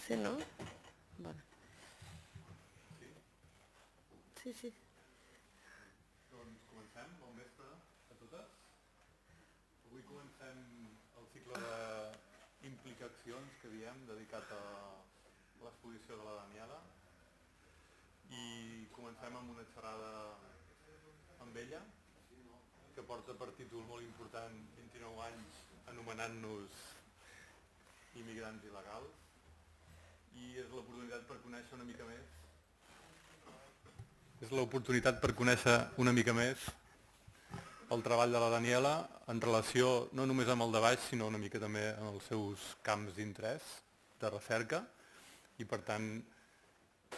Sí, no? Vale. Sí, sí. Doncs comencem. Bon vespre a totes. Avui comencem el cicle d'implicacions que diem, dedicat a l'exposició de la Daniela. I comencem amb una xerrada amb ella, que porta per títol molt important 29 anys anomenant-nos immigrants il·legals. I és l'oportunitat per conèixer una mica més el treball de la Daniela en relació no només amb el de baix, sinó una mica també amb els seus camps d'interès de recerca, i per tant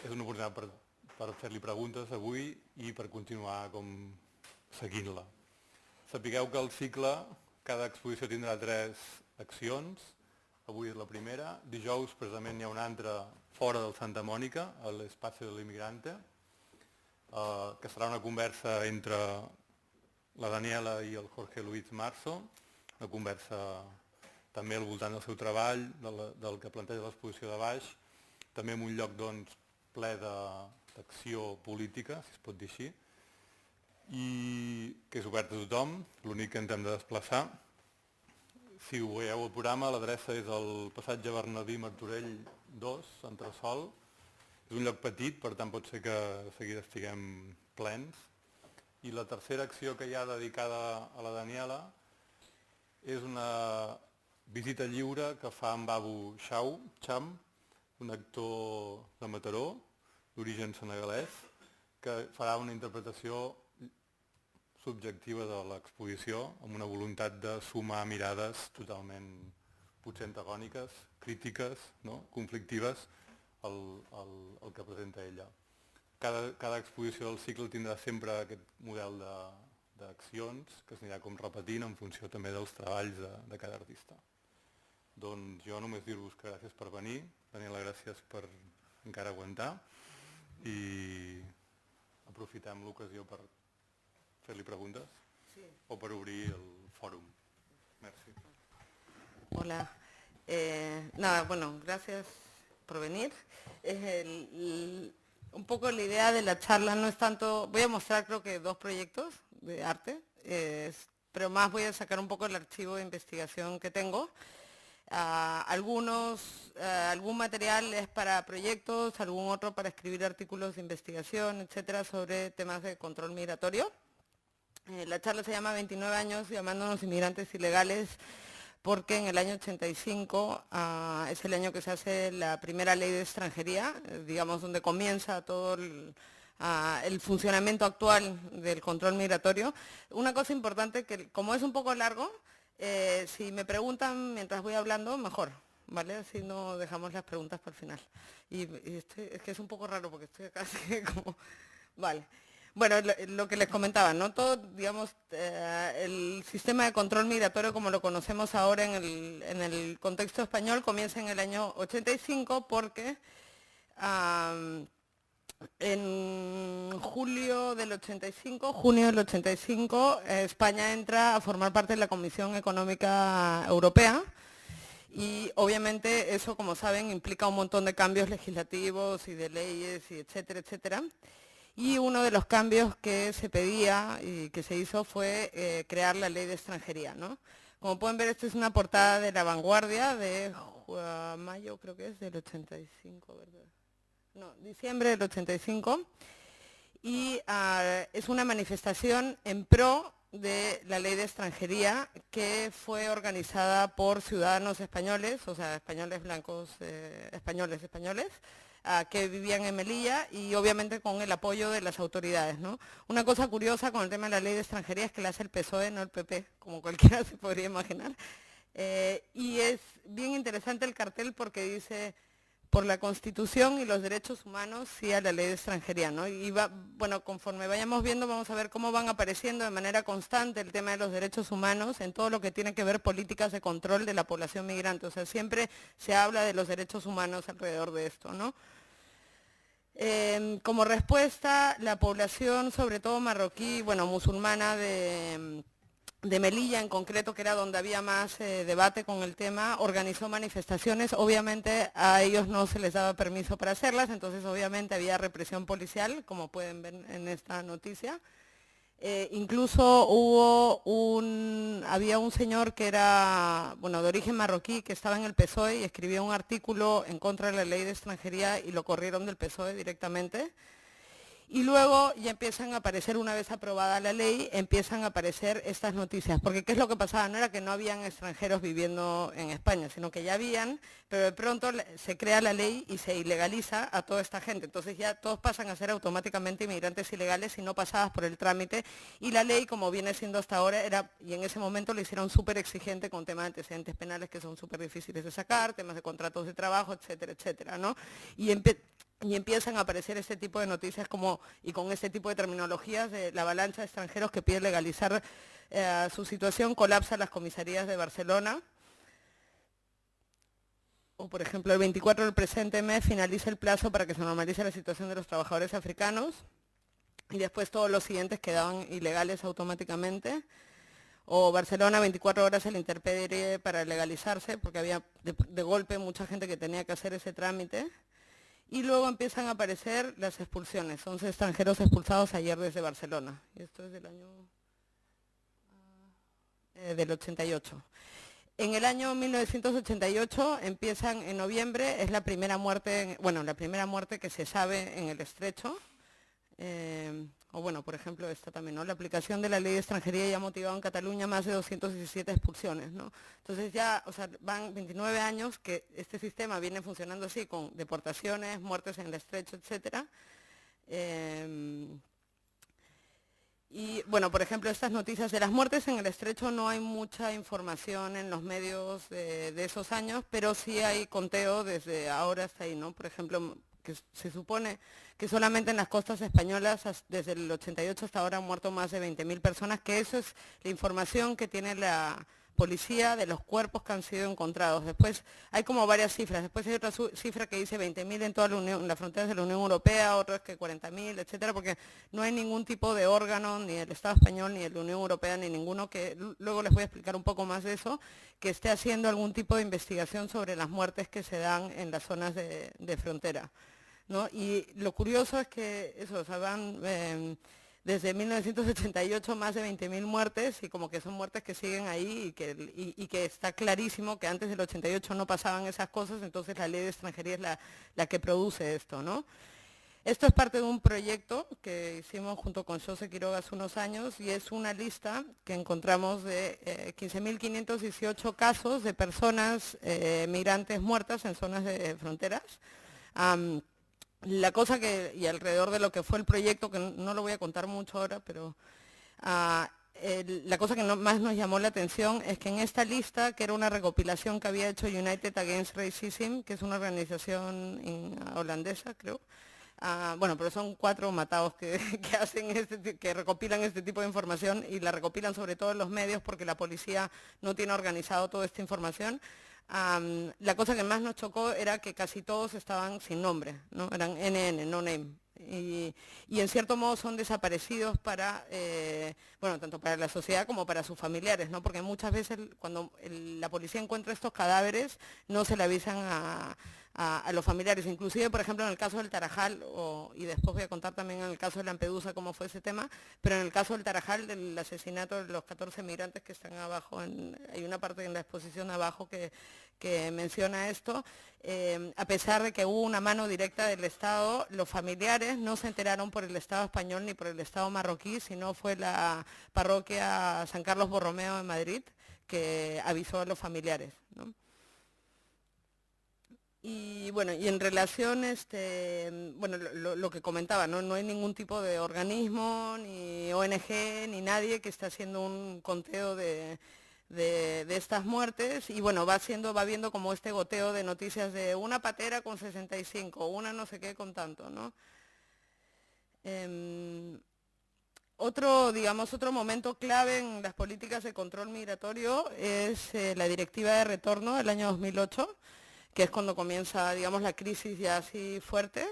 és una oportunitat per fer-li preguntes avui i per continuar com seguint-la. Sapigueu que el cicle, cada exposició tindrà 3 accions. Avui és la primera. Dijous precisament n'hi ha una altra fora del Santa Mònica, a l'Espacio de l'Immigrante, que serà una conversa entre la Daniela i el Jorge Luis Marzo, una conversa també al voltant del seu treball, del que planteja l'exposició de baix, també en un lloc doncs, ple d'acció política, si es pot dir així, i que és obert a tothom, l'únic que ens hem de desplaçar. Si ho veieu al programa, l'adreça és el passatge Bernardí Martorell 2, Entresòl. És un lloc petit, per tant pot ser que de seguida estiguem plens. I la tercera acció que hi ha dedicada a la Daniela és una visita lliure que fa en Babu Cham, un actor de Mataró, d'origen senegalès, que farà una interpretació subjectiva de l'exposició amb una voluntat de sumar mirades totalment potser antagòniques, crítiques, no? Conflictives al que presenta ella. Cada exposició del cicle tindrà sempre aquest model d'accions que s'anirà com repetint en funció també dels treballs de cada artista. Doncs jo només dir-vos que gràcies per venir, Daniela, gràcies per encara aguantar, i aprofitem l'ocasió per fer-li preguntes, sí, o per obrir el fòrum. Merci. Hola. Nada, bueno, gracias por venir. Un poco la idea de la charla no es tanto, voy a mostrar creo que 2 proyectos de arte, pero más voy a sacar un poco el archivo de investigación que tengo. Algún material es para proyectos, algún otro para escribir artículos de investigación, etcétera, sobre temas de control migratorio. La charla se llama 29 años llamándonos inmigrantes ilegales, porque en el año 85 es el año que se hace la primera ley de extranjería, digamos donde comienza todo el funcionamiento actual del control migratorio. Una cosa importante que como es un poco largo, si me preguntan mientras voy hablando, mejor, ¿vale? Así no dejamos las preguntas para el final. Y es que es un poco raro porque estoy acá así como... Vale. Bueno, lo que les comentaba, ¿no? Todo, digamos, el sistema de control migratorio como lo conocemos ahora en el contexto español comienza en el año 85 porque en junio del 85, España entra a formar parte de la Comisión Económica Europea. Y obviamente eso, como saben, implica un montón de cambios legislativos y de leyes, y etcétera, etcétera. Y uno de los cambios que se pedía y que se hizo fue crear la ley de extranjería, ¿no? Como pueden ver, esta es una portada de La Vanguardia de mayo, creo que es, del 85, ¿verdad? No, diciembre del 85. Y es una manifestación en pro de la ley de extranjería que fue organizada por ciudadanos españoles, o sea, españoles blancos, españoles, que vivían en Melilla, y obviamente con el apoyo de las autoridades, ¿no? Una cosa curiosa con el tema de la ley de extranjería es que la hace el PSOE, no el PP, como cualquiera se podría imaginar. Y es bien interesante el cartel porque dice por la Constitución y los derechos humanos, sí a la ley de extranjería, ¿no? Y bueno, conforme vayamos viendo, vamos a ver cómo van apareciendo de manera constante el tema de los derechos humanos en todo lo que tiene que ver políticas de control de la población migrante. O sea, siempre se habla de los derechos humanos alrededor de esto, ¿no? Como respuesta, la población, sobre todo marroquí, bueno, musulmana de de Melilla en concreto, que era donde había más debate con el tema, organizó manifestaciones. Obviamente a ellos no se les daba permiso para hacerlas, entonces obviamente había represión policial, como pueden ver en esta noticia. Incluso había un señor que era, bueno, de origen marroquí, que estaba en el PSOE y escribió un artículo en contra de la ley de extranjería y lo corrieron del PSOE directamente. Y luego ya empiezan a aparecer, una vez aprobada la ley, empiezan a aparecer estas noticias. Porque ¿qué es lo que pasaba? No era que no habían extranjeros viviendo en España, sino que ya habían, pero de pronto se crea la ley y se ilegaliza a toda esta gente. Entonces ya todos pasan a ser automáticamente inmigrantes ilegales si no pasabas por el trámite. Y la ley, como viene siendo hasta ahora, y en ese momento lo hicieron súper exigente con temas de antecedentes penales que son súper difíciles de sacar, temas de contratos de trabajo, etcétera, etcétera, ¿no? Y empiezan a aparecer este tipo de noticias y con este tipo de terminologías de la avalancha de extranjeros que piden legalizar su situación, colapsan las comisarías de Barcelona. O por ejemplo, el 24 del presente mes finaliza el plazo para que se normalice la situación de los trabajadores africanos y después todos los siguientes quedaban ilegales automáticamente. O Barcelona, 24 horas el interpedie para legalizarse, porque había de golpe mucha gente que tenía que hacer ese trámite. Y luego empiezan a aparecer las expulsiones, 11 extranjeros expulsados ayer desde Barcelona. Y esto es del año del 88. En el año 1988 empiezan en noviembre, es la primera muerte, la primera muerte que se sabe en el Estrecho. O bueno, por ejemplo, esta también, ¿no? La aplicación de la ley de extranjería ya ha motivado en Cataluña más de 217 expulsiones, ¿no? Entonces ya, van 29 años que este sistema viene funcionando así, con deportaciones, muertes en el Estrecho, etcétera. Y bueno, por ejemplo, estas noticias de las muertes en el Estrecho no hay mucha información en los medios de esos años, pero sí hay conteo desde ahora hasta ahí, ¿no? Por ejemplo, que se supone que solamente en las costas españolas desde el 88 hasta ahora han muerto más de 20.000 personas, que eso es la información que tiene la policía de los cuerpos que han sido encontrados. Después hay como varias cifras, después hay otra cifra que dice 20.000 en toda las fronteras de la Unión Europea, otras que 40.000, etcétera, porque no hay ningún tipo de órgano, ni el Estado español, ni la Unión Europea, ni ninguno, que luego les voy a explicar un poco más de eso, que esté haciendo algún tipo de investigación sobre las muertes que se dan en las zonas de frontera, ¿no? Y lo curioso es que eso, van desde 1988 más de 20.000 muertes, y como que son muertes que siguen ahí y que está clarísimo que antes del 88 no pasaban esas cosas, entonces la ley de extranjería es la que produce esto, ¿no? Esto es parte de un proyecto que hicimos junto con José Quiroga hace unos años, y es una lista que encontramos de 15.518 casos de personas migrantes muertas en zonas de fronteras. La cosa y alrededor de lo que fue el proyecto, que no lo voy a contar mucho ahora, pero la cosa que más nos llamó la atención es que en esta lista, que era una recopilación que había hecho United Against Racism, que es una organización holandesa, creo, pero son 4 matados que que recopilan este tipo de información, y la recopilan sobre todo en los medios porque la policía no tiene organizado toda esta información. La cosa que más nos chocó era que casi todos estaban sin nombre, ¿no? Eran NN, no name. Y en cierto modo son desaparecidos tanto para la sociedad como para sus familiares, ¿no? Porque muchas veces cuando la policía encuentra estos cadáveres no se le avisan a los familiares. Inclusive, por ejemplo, en el caso del Tarajal, y después voy a contar también en el caso de Lampedusa cómo fue ese tema, pero en el caso del Tarajal, del asesinato de los 14 migrantes que están abajo, hay una parte en la exposición abajo que menciona esto, a pesar de que hubo una mano directa del Estado, los familiares no se enteraron por el Estado español ni por el Estado marroquí, sino fue la parroquia San Carlos Borromeo de Madrid que avisó a los familiares, ¿no? Y bueno, y en relación, lo que comentaba, ¿no? No hay ningún tipo de organismo, ni ONG, ni nadie que esté haciendo un conteo de estas muertes, y bueno, va viendo como este goteo de noticias de una patera con 65, una no sé qué con tanto, ¿no? Otro momento clave en las políticas de control migratorio es la Directiva de Retorno del año 2008, que es cuando comienza, digamos, la crisis ya así fuerte.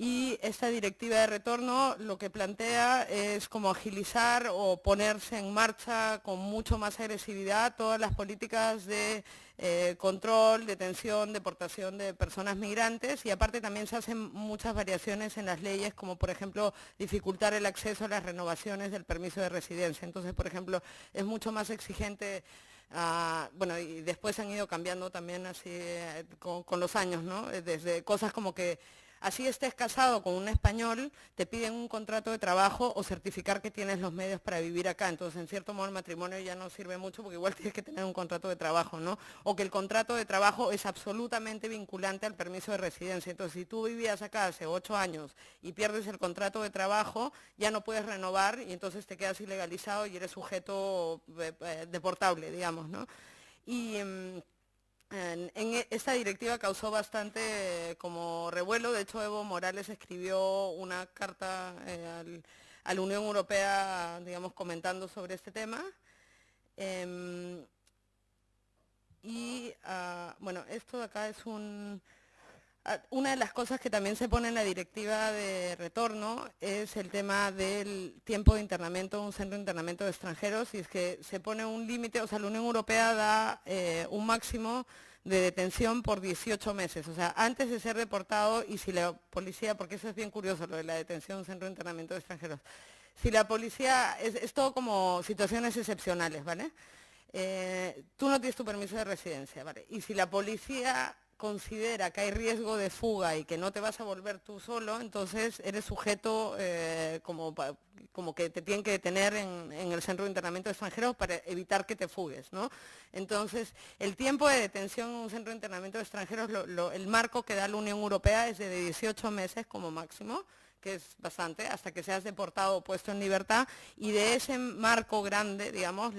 y esta directiva de retorno lo que plantea es como agilizar o ponerse en marcha con mucho más agresividad todas las políticas de control, detención, deportación de personas migrantes, y aparte también se hacen muchas variaciones en las leyes, como por ejemplo dificultar el acceso a las renovaciones del permiso de residencia. Entonces, por ejemplo, es mucho más exigente. Bueno, y después han ido cambiando también así con los años, ¿no? Desde cosas como que así estés casado con un español, te piden un contrato de trabajo o certificar que tienes los medios para vivir acá. Entonces, en cierto modo, el matrimonio ya no sirve mucho porque igual tienes que tener un contrato de trabajo, ¿no? O que el contrato de trabajo es absolutamente vinculante al permiso de residencia. Entonces, si tú vivías acá hace 8 años y pierdes el contrato de trabajo, ya no puedes renovar y entonces te quedas ilegalizado y eres sujeto deportable, digamos, ¿no? Y esta directiva causó bastante como revuelo. De hecho, Evo Morales escribió una carta a la Unión Europea, digamos, comentando sobre este tema. Bueno, esto de acá es una de las cosas que también se pone en la directiva de retorno es el tema del tiempo de internamiento, un centro de internamiento de extranjeros, y es que se pone un límite, o sea, la Unión Europea da un máximo de detención por 18 meses, o sea, antes de ser deportado, y si la policía, porque eso es bien curioso, lo de la detención, centro de internamiento de extranjeros, si la policía, es todo como situaciones excepcionales, ¿vale? Tú no tienes tu permiso de residencia, ¿vale? Y si la policía considera que hay riesgo de fuga y que no te vas a volver tú solo, entonces eres sujeto como que te tienen que detener en el centro de internamiento de extranjeros para evitar que te fugues, ¿no? Entonces, el tiempo de detención en un centro de internamiento de extranjeros, el marco que da la Unión Europea es de 18 meses como máximo, que es bastante, hasta que seas deportado o puesto en libertad, y de ese marco grande, digamos,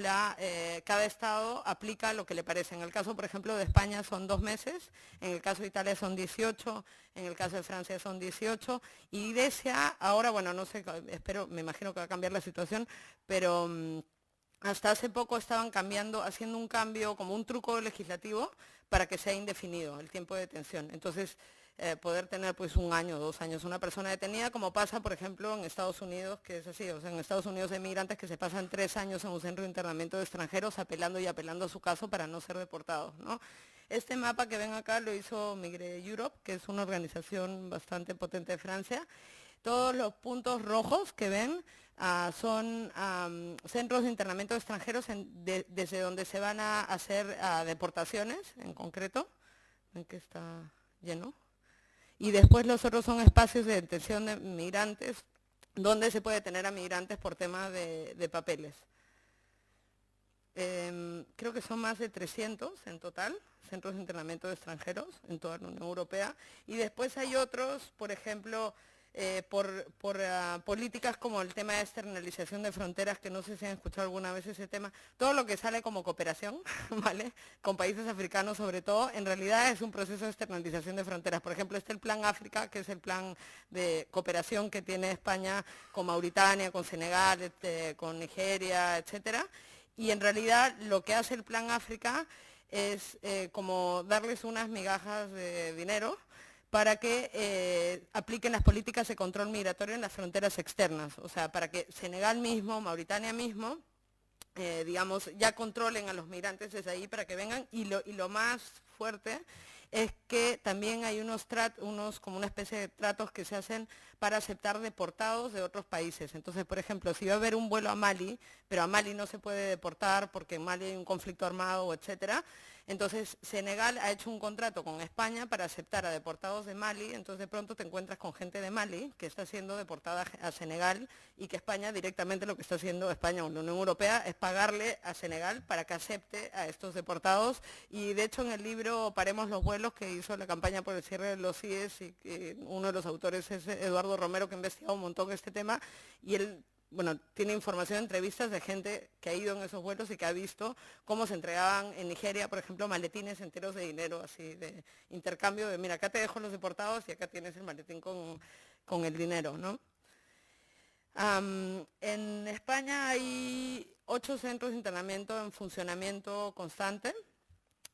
cada Estado aplica lo que le parece. En el caso, por ejemplo, de España son 2 meses, en el caso de Italia son 18, en el caso de Francia son 18, y Grecia, ahora, bueno, no sé, me imagino que va a cambiar la situación, pero hasta hace poco estaban haciendo un cambio, como un truco legislativo, para que sea indefinido el tiempo de detención. Entonces, poder tener pues 1 año, 2 años una persona detenida, como pasa, por ejemplo, en Estados Unidos, que es así, o sea, en Estados Unidos hay migrantes que se pasan 3 años en un centro de internamiento de extranjeros apelando a su caso para no ser deportados, ¿no? Este mapa que ven acá lo hizo Migre Europe, que es una organización bastante potente de Francia. Todos los puntos rojos que ven son centros de internamiento de extranjeros desde donde se van a hacer deportaciones, en concreto. Ven que está lleno. Y después los otros son espacios de detención de migrantes, donde se puede tener a migrantes por temas de papeles. Creo que son más de 300 en total, centros de internamiento de extranjeros en toda la Unión Europea. Y después hay otros, por ejemplo, por políticas como el tema de externalización de fronteras, que no sé si han escuchado alguna vez ese tema, todo lo que sale como cooperación, ¿vale? Con países africanos sobre todo, en realidad es un proceso de externalización de fronteras. Por ejemplo, el Plan África, que es el plan de cooperación que tiene España con Mauritania, con Senegal, con Nigeria, etcétera. Y en realidad lo que hace el Plan África es como darles unas migajas de dinero para que apliquen las políticas de control migratorio en las fronteras externas, o sea, para que Senegal mismo, Mauritania mismo, digamos, ya controlen a los migrantes desde ahí para que vengan, y lo más fuerte es que también hay como una especie de tratos que se hacen para aceptar deportados de otros países. Entonces, por ejemplo, si va a haber un vuelo a Mali, pero a Mali no se puede deportar porque en Mali hay un conflicto armado, etcétera, entonces Senegal ha hecho un contrato con España para aceptar a deportados de Mali, entonces de pronto te encuentras con gente de Mali que está siendo deportada a Senegal, y que España directamente, lo que está haciendo España o la Unión Europea es pagarle a Senegal para que acepte a estos deportados. Y de hecho en el libro Paremos los vuelos, que hizo la campaña por el cierre de los CIES, y uno de los autores es Eduardo Romero, que ha investigado un montón este tema, y él, bueno, tiene información, entrevistas de gente que ha ido en esos vuelos y que ha visto cómo se entregaban en Nigeria, por ejemplo, maletines enteros de dinero, así de intercambio de, mira, acá te dejo los deportados y acá tienes el maletín con el dinero, ¿no? En España hay 8 centros de internamiento en funcionamiento constante.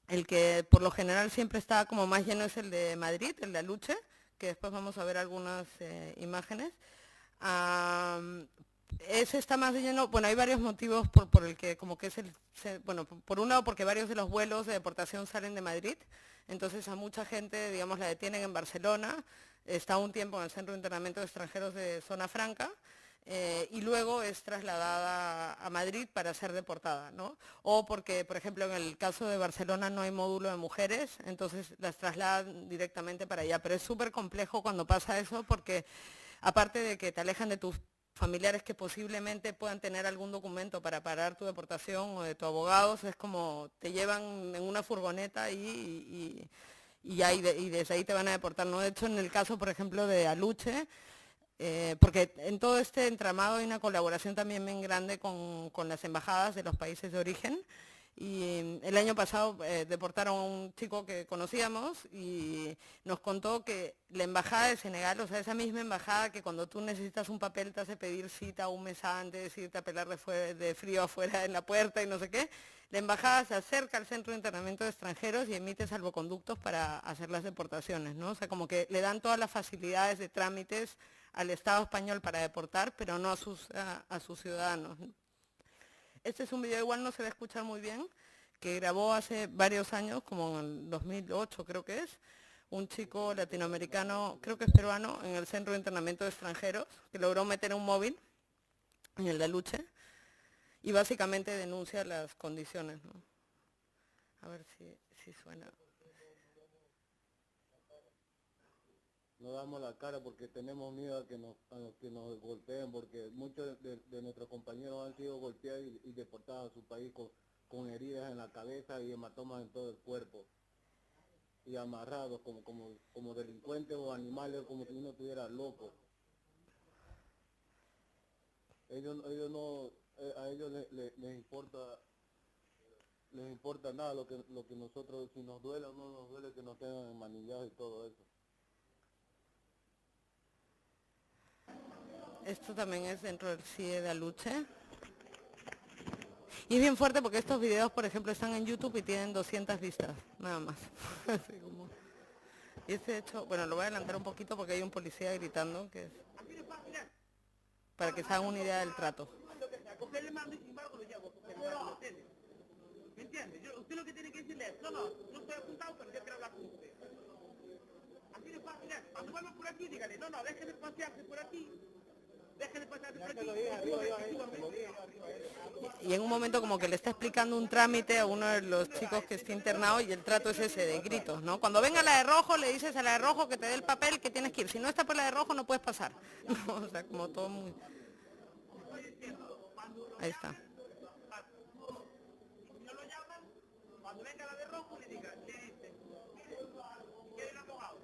El que por lo general siempre está como más lleno es el de Madrid, el de Aluche, que después vamos a ver algunas imágenes. Ese está más lleno, bueno, hay varios motivos por el que como que bueno, por un lado porque varios de los vuelos de deportación salen de Madrid, entonces a mucha gente, digamos, la detienen en Barcelona, está un tiempo en el Centro de Internamiento de Extranjeros de Zona Franca, y luego es trasladada a Madrid para ser deportada, ¿no? O porque, por ejemplo, en el caso de Barcelona no hay módulo de mujeres, entonces las trasladan directamente para allá, pero es súper complejo cuando pasa eso porque aparte de que te alejan de tus familiares que posiblemente puedan tener algún documento para parar tu deportación o de tu abogado, es como te llevan en una furgoneta y desde ahí te van a deportar, ¿no? De hecho, en el caso, por ejemplo, de Aluche, porque en todo este entramado hay una colaboración también bien grande con las embajadas de los países de origen. Y el año pasado deportaron a un chico que conocíamos y nos contó que la embajada de Senegal, o sea, esa misma embajada que cuando tú necesitas un papel te hace pedir cita un mes antes, irte a pelar de frío afuera en la puerta y no sé qué, la embajada se acerca al Centro de Internamiento de Extranjeros y emite salvoconductos para hacer las deportaciones, ¿no? O sea, como que le dan todas las facilidades de trámites al Estado español para deportar, pero no a sus ciudadanos, ¿no? Este es un video, igual no se va a escuchar muy bien, que grabó hace varios años, como en el 2008 creo que es, un chico latinoamericano, creo que es peruano, en el Centro de Internamiento de Extranjeros, que logró meter un móvil en el de Aluche y básicamente denuncia las condiciones, ¿no? A ver si suena. No damos la cara porque tenemos miedo a que nos golpeen, porque muchos de nuestros compañeros han sido golpeados y deportados a su país con heridas en la cabeza y hematomas en todo el cuerpo y amarrados como delincuentes o animales, como si uno estuviera loco. A ellos les importa nada lo que nosotros, si nos duele o no nos duele, que nos tengan enmanillados y todo eso. Esto también es dentro del CIE de Aluche. Y es bien fuerte porque estos videos, por ejemplo, están en YouTube y tienen 200 vistas, nada más. Y este hecho, bueno, lo voy a adelantar un poquito porque hay un policía gritando, que es para que se hagan una idea del trato. ¿Me entiende? Usted lo que tiene que decirle es, no estoy apuntado, pero yo quiero hablar con usted. Así de fácil es. Cuando vuelva por aquí, dígale, déjeme pasearse por aquí. Déjeme pasearse por aquí. Y en un momento como que le está explicando un trámite a uno de los chicos que está internado y el trato es ese de gritos, ¿no? Cuando venga la de rojo, le dices a la de rojo que te dé el papel que tienes que ir. Si no está por la de rojo, no puedes pasar. O sea, como todo muy... Ahí está. Cuando venga la de rojo, le diga, le dice, ¿quiere el abogado?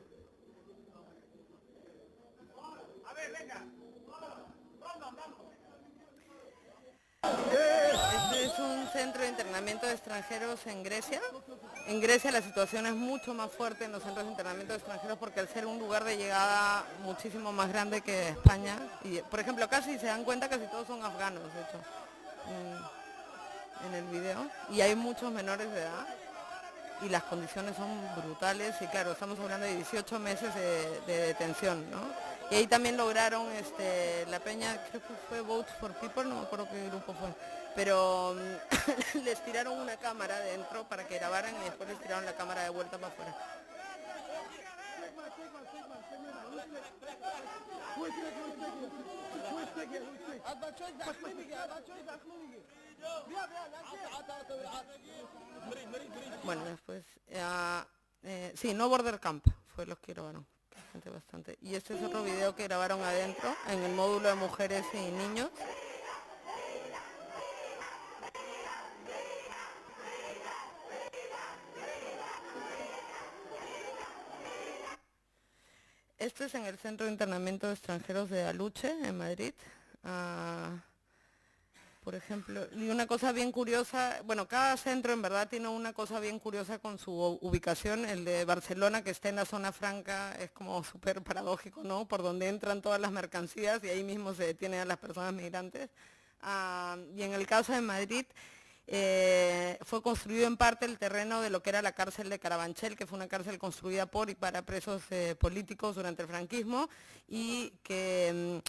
A ver, venga. Vamos. Este es un centro de internamiento de extranjeros en Grecia. En Grecia la situación es mucho más fuerte en los centros de internamiento de extranjeros porque al ser un lugar de llegada muchísimo más grande que España, y por ejemplo casi se dan cuenta casi todos son afganos, de hecho, en el video, y hay muchos menores de edad y las condiciones son brutales y claro, estamos hablando de 18 meses de detención, ¿no? Y ahí también lograron la peña, creo que fue Vote for People, no me acuerdo qué grupo fue, pero les tiraron una cámara dentro para que grabaran y después les tiraron la cámara de vuelta para afuera. Bueno, después, sí, No Border Camp fue los que grabaron, gente bastante. Y este es otro video que grabaron adentro, en el módulo de mujeres y niños. Este es en el Centro de Internamiento de Extranjeros de Aluche, en Madrid. Por ejemplo, y una cosa bien curiosa, bueno, cada centro en verdad tiene una cosa bien curiosa con su ubicación. El de Barcelona, que está en la zona franca, es como súper paradójico, ¿no? Por donde entran todas las mercancías y ahí mismo se detienen a las personas migrantes. Y en el caso de Madrid, fue construido en parte el terreno de lo que era la cárcel de Carabanchel, que fue una cárcel construida por y para presos políticos durante el franquismo, y que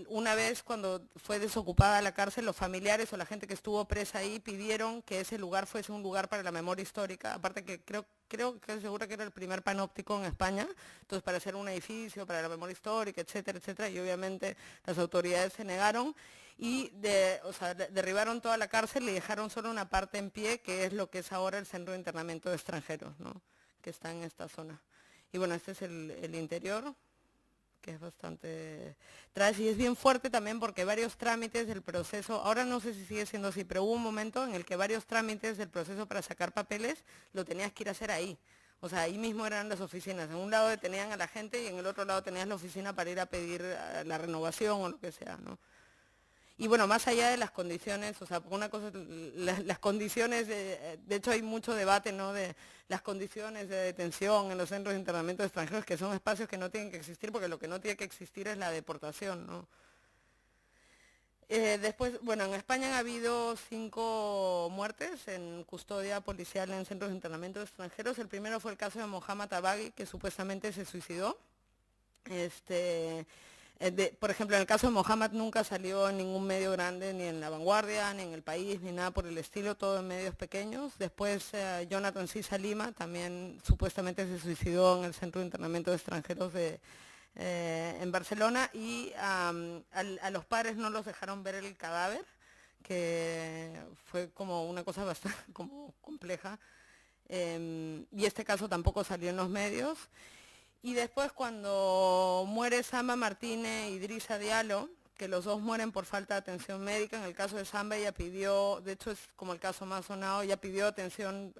una vez cuando fue desocupada la cárcel, los familiares o la gente que estuvo presa ahí pidieron que ese lugar fuese un lugar para la memoria histórica, aparte que creo que seguro que era el primer panóptico en España, entonces para hacer un edificio para la memoria histórica, etcétera, etcétera, y obviamente las autoridades se negaron y derribaron toda la cárcel y dejaron solo una parte en pie, que es lo que es ahora el centro de internamiento de extranjeros, ¿no?, que está en esta zona. Y bueno, este es el interior, que es bastante tras, y es bien fuerte también porque varios trámites del proceso, ahora no sé si sigue siendo así, pero hubo un momento en el que varios trámites del proceso para sacar papeles lo tenías que ir a hacer ahí. O sea, ahí mismo eran las oficinas. En un lado detenían a la gente y en el otro lado tenías la oficina para ir a pedir la renovación o lo que sea, ¿no? Y bueno, más allá de las condiciones, o sea, una cosa, las condiciones, de hecho hay mucho debate, ¿no?, de las condiciones de detención en los centros de internamiento de extranjeros, que son espacios que no tienen que existir, porque lo que no tiene que existir es la deportación, ¿no? Después, bueno, en España han habido 5 muertes en custodia policial en centros de internamiento de extranjeros. El primero fue el caso de Mohamed Abagui, que supuestamente se suicidó. Por ejemplo, en el caso de Mohamed nunca salió en ningún medio grande, ni en La Vanguardia, ni en El País, ni nada por el estilo, todo en medios pequeños. Después Jonathan Sisa Lima también supuestamente se suicidó en el centro de internamiento de extranjeros en Barcelona, y a los padres no los dejaron ver el cadáver, que fue como una cosa bastante como compleja, y este caso tampoco salió en los medios. Y después cuando muere Samba Martínez y Idrissa Diallo, que los dos mueren por falta de atención médica, en el caso de Samba ella pidió, de hecho es como el caso más sonado, ella pidió atención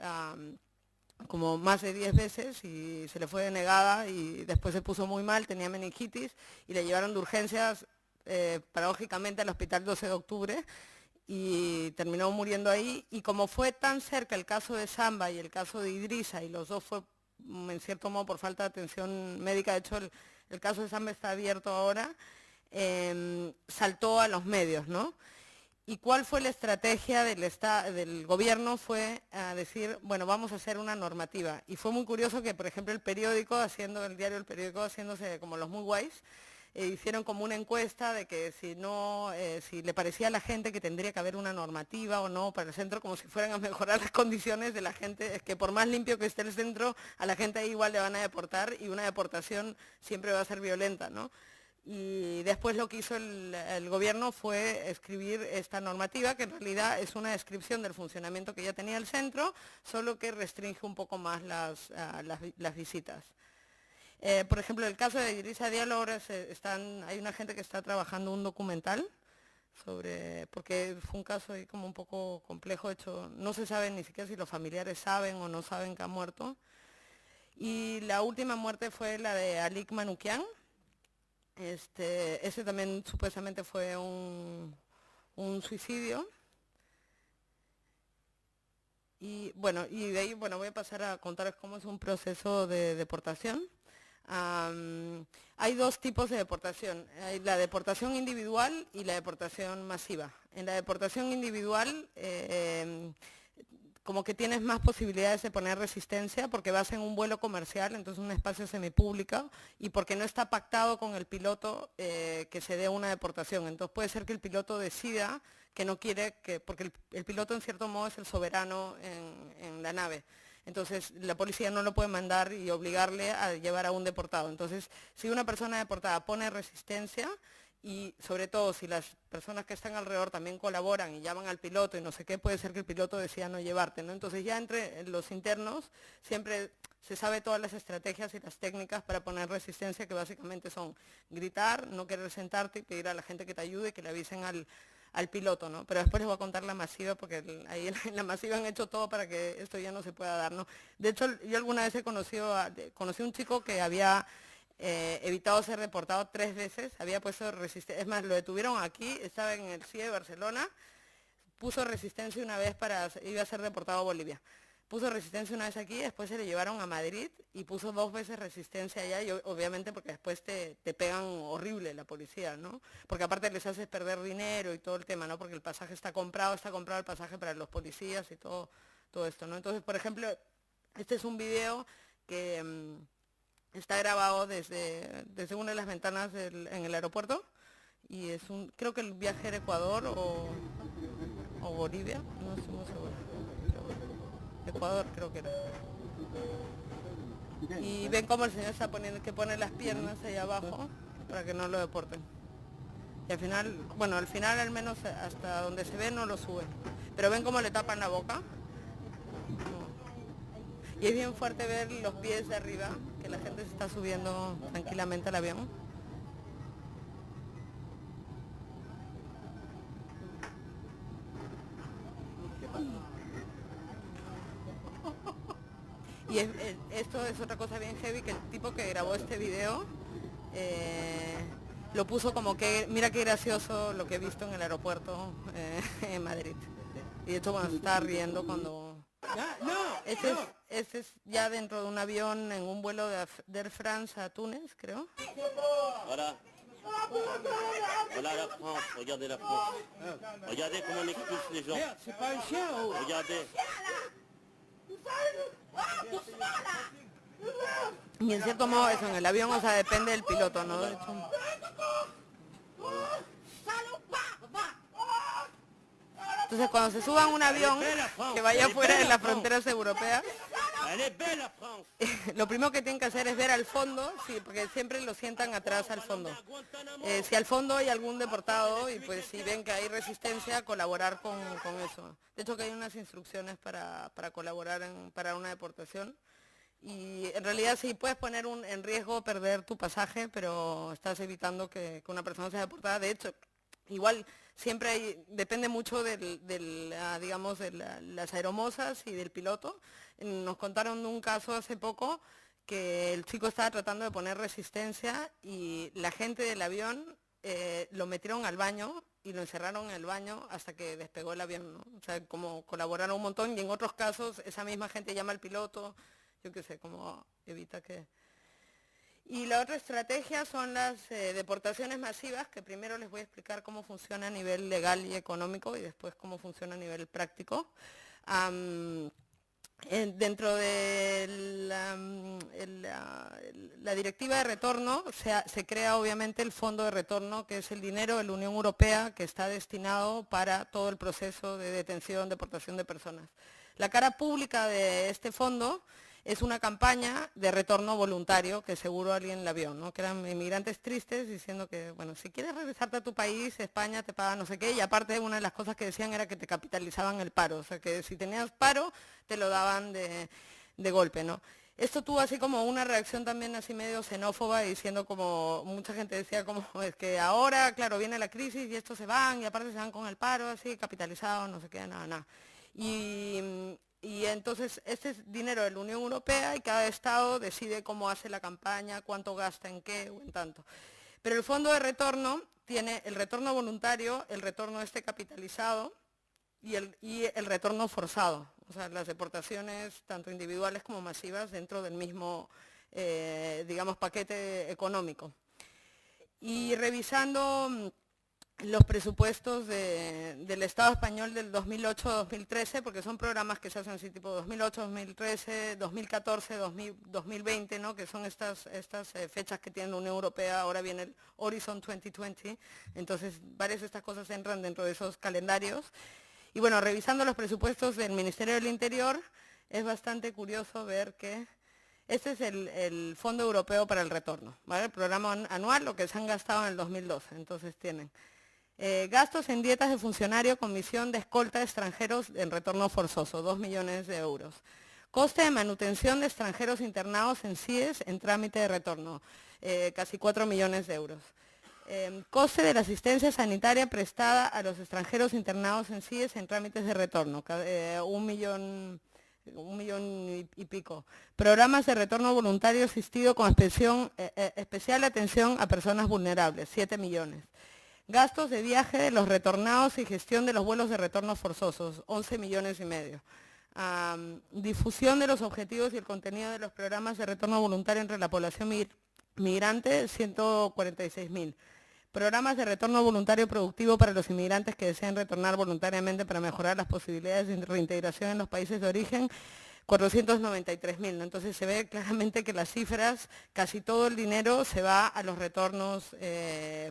como más de 10 veces y se le fue denegada, y después se puso muy mal, tenía meningitis y le llevaron de urgencias, paradójicamente, al hospital 12 de octubre y terminó muriendo ahí. Y como fue tan cerca el caso de Samba y el caso de Idrissa, y los dos fue en cierto modo por falta de atención médica, de hecho el caso de Samba está abierto ahora, saltó a los medios, ¿no? ¿Y cuál fue la estrategia del gobierno? Fue a decir, bueno, vamos a hacer una normativa. Y fue muy curioso que, por ejemplo, el periódico, haciéndose como los muy guays, hicieron como una encuesta de que si le parecía a la gente que tendría que haber una normativa o no para el centro, como si fueran a mejorar las condiciones de la gente. Es que por más limpio que esté el centro, a la gente ahí igual le van a deportar, y una deportación siempre va a ser violenta, ¿no? Y después lo que hizo el gobierno fue escribir esta normativa, que en realidad es una descripción del funcionamiento que ya tenía el centro, solo que restringe un poco más las visitas. Por ejemplo, el caso de Idrissa Diallo, ahora hay una gente que está trabajando un documental porque fue un caso ahí como un poco complejo, de hecho no se sabe ni siquiera si los familiares saben o no saben que ha muerto. Y la última muerte fue la de Alik Manukyan. Ese también supuestamente fue un suicidio. Y bueno, y de ahí voy a pasar a contarles cómo es un proceso de deportación. Hay 2 tipos de deportación, hay la deportación individual y la deportación masiva. En la deportación individual, como que tienes más posibilidades de poner resistencia porque vas en un vuelo comercial, entonces un espacio semipúblico, y porque no está pactado con el piloto que se dé una deportación. Entonces puede ser que el piloto decida que no quiere, porque el piloto en cierto modo es el soberano en la nave. Entonces la policía no lo puede mandar y obligarle a llevar a un deportado. Entonces, si una persona deportada pone resistencia, y sobre todo si las personas que están alrededor también colaboran y llaman al piloto y no sé qué, puede ser que el piloto decida no llevarte, ¿no? Entonces ya entre los internos siempre se sabe todas las estrategias y las técnicas para poner resistencia, que básicamente son gritar, no querer sentarte y pedir a la gente que te ayude, que le avisen al piloto, ¿no? Pero después les voy a contar la masiva, porque ahí en la masiva han hecho todo para que esto ya no se pueda dar, ¿no? De hecho, yo alguna vez conocí a un chico que había evitado ser deportado 3 veces, había puesto resistencia, es más, lo detuvieron aquí, estaba en el CIE de Barcelona, puso resistencia una vez iba a ser deportado a Bolivia. puso resistencia una vez aquí, después se le llevaron a Madrid y puso 2 veces resistencia allá, y obviamente porque después te pegan horrible la policía, ¿no? Porque aparte les haces perder dinero y todo el tema, ¿no? Porque el pasaje está comprado el pasaje para los policías y todo esto, ¿no? Entonces, por ejemplo, este es un video que está grabado desde una de las ventanas en el aeropuerto, y es creo que el viaje era Ecuador o Bolivia, no estoy muy segura. Ecuador creo que era. Y ven cómo el señor está pone las piernas ahí abajo para que no lo deporten. Y al final al menos hasta donde se ve no lo suben. Pero ven cómo le tapan la boca. Y es bien fuerte ver los pies de arriba, que la gente se está subiendo tranquilamente al avión. Y esto es otra cosa bien heavy, que el tipo que grabó este video lo puso como que, mira qué gracioso lo que he visto en el aeropuerto en Madrid. Y de hecho, bueno, se estaba riendo cuando... Este es ya dentro de un avión en un vuelo de Air France a Túnez, creo. Voilà. Voilà la France, regardez la France. Regardez comment on expulse les gens. C'est pas un chien, oh. Regardez. Y en cierto modo eso, en el avión, o sea, depende del piloto, ¿no? De hecho, entonces cuando se suban a un avión que vaya fuera de las fronteras europeas, Elle est belle la France. lo primero que tienen que hacer es ver al fondo, sí, porque siempre lo sientan atrás al fondo. Si al fondo hay algún deportado y pues si ven que hay resistencia, colaborar con eso. De hecho que hay unas instrucciones para colaborar para una deportación. Y en realidad sí puedes poner en riesgo perder tu pasaje, pero estás evitando que una persona sea deportada. De hecho, igual siempre depende mucho digamos, de las aeromosas y del piloto. Nos contaron de un caso hace poco que el chico estaba tratando de poner resistencia y la gente del avión lo metieron al baño y lo encerraron en el baño hasta que despegó el avión, ¿no? O sea, como colaboraron un montón, y en otros casos esa misma gente llama al piloto, yo qué sé, como evita que... Y la otra estrategia son las deportaciones masivas, que primero les voy a explicar cómo funciona a nivel legal y económico y después cómo funciona a nivel práctico. Dentro de la directiva de retorno se crea obviamente el fondo de retorno, que es el dinero de la Unión Europea que está destinado para todo el proceso de detención, deportación de personas. La cara pública de este fondo es una campaña de retorno voluntario que seguro alguien la vio, ¿no? Que eran inmigrantes tristes diciendo que, bueno, si quieres regresarte a tu país, España te paga no sé qué, y aparte una de las cosas que decían era que te capitalizaban el paro, o sea que si tenías paro te lo daban de golpe, ¿no? Esto tuvo así como una reacción también así medio xenófoba, diciendo como, mucha gente decía como, es que ahora, claro, viene la crisis y estos se van, y aparte se van con el paro, así, capitalizados, no sé qué, nada. Y entonces este es dinero de la Unión Europea y cada estado decide cómo hace la campaña, cuánto gasta en qué o en tanto. Pero el fondo de retorno tiene el retorno voluntario, el retorno capitalizado y el retorno forzado. O sea, las deportaciones tanto individuales como masivas dentro del mismo, digamos, paquete económico. Y revisando los presupuestos del Estado español del 2008-2013, porque son programas que se hacen así tipo 2008, 2013, 2014, 2020, ¿no? Que son estas fechas que tiene la Unión Europea. Ahora viene el Horizon 2020, entonces varias de estas cosas entran dentro de esos calendarios. Y bueno, revisando los presupuestos del Ministerio del Interior, es bastante curioso ver que este es el Fondo Europeo para el Retorno, ¿vale? El programa anual, lo que se han gastado en el 2012, entonces tienen gastos en dietas de funcionario con misión de escolta de extranjeros en retorno forzoso, 2 millones de euros. Coste de manutención de extranjeros internados en CIES en trámite de retorno, casi 4 millones de euros. Coste de la asistencia sanitaria prestada a los extranjeros internados en CIES en trámites de retorno, 1 millón y pico. Programas de retorno voluntario asistido con especial atención a personas vulnerables, 7 millones. Gastos de viaje de los retornados y gestión de los vuelos de retorno forzosos, 11 millones y medio. difusión de los objetivos y el contenido de los programas de retorno voluntario entre la población migrante, 146.000. Programas de retorno voluntario productivo para los inmigrantes que deseen retornar voluntariamente para mejorar las posibilidades de reintegración en los países de origen, 493.000, ¿no? Entonces se ve claramente que las cifras, casi todo el dinero se va a los retornos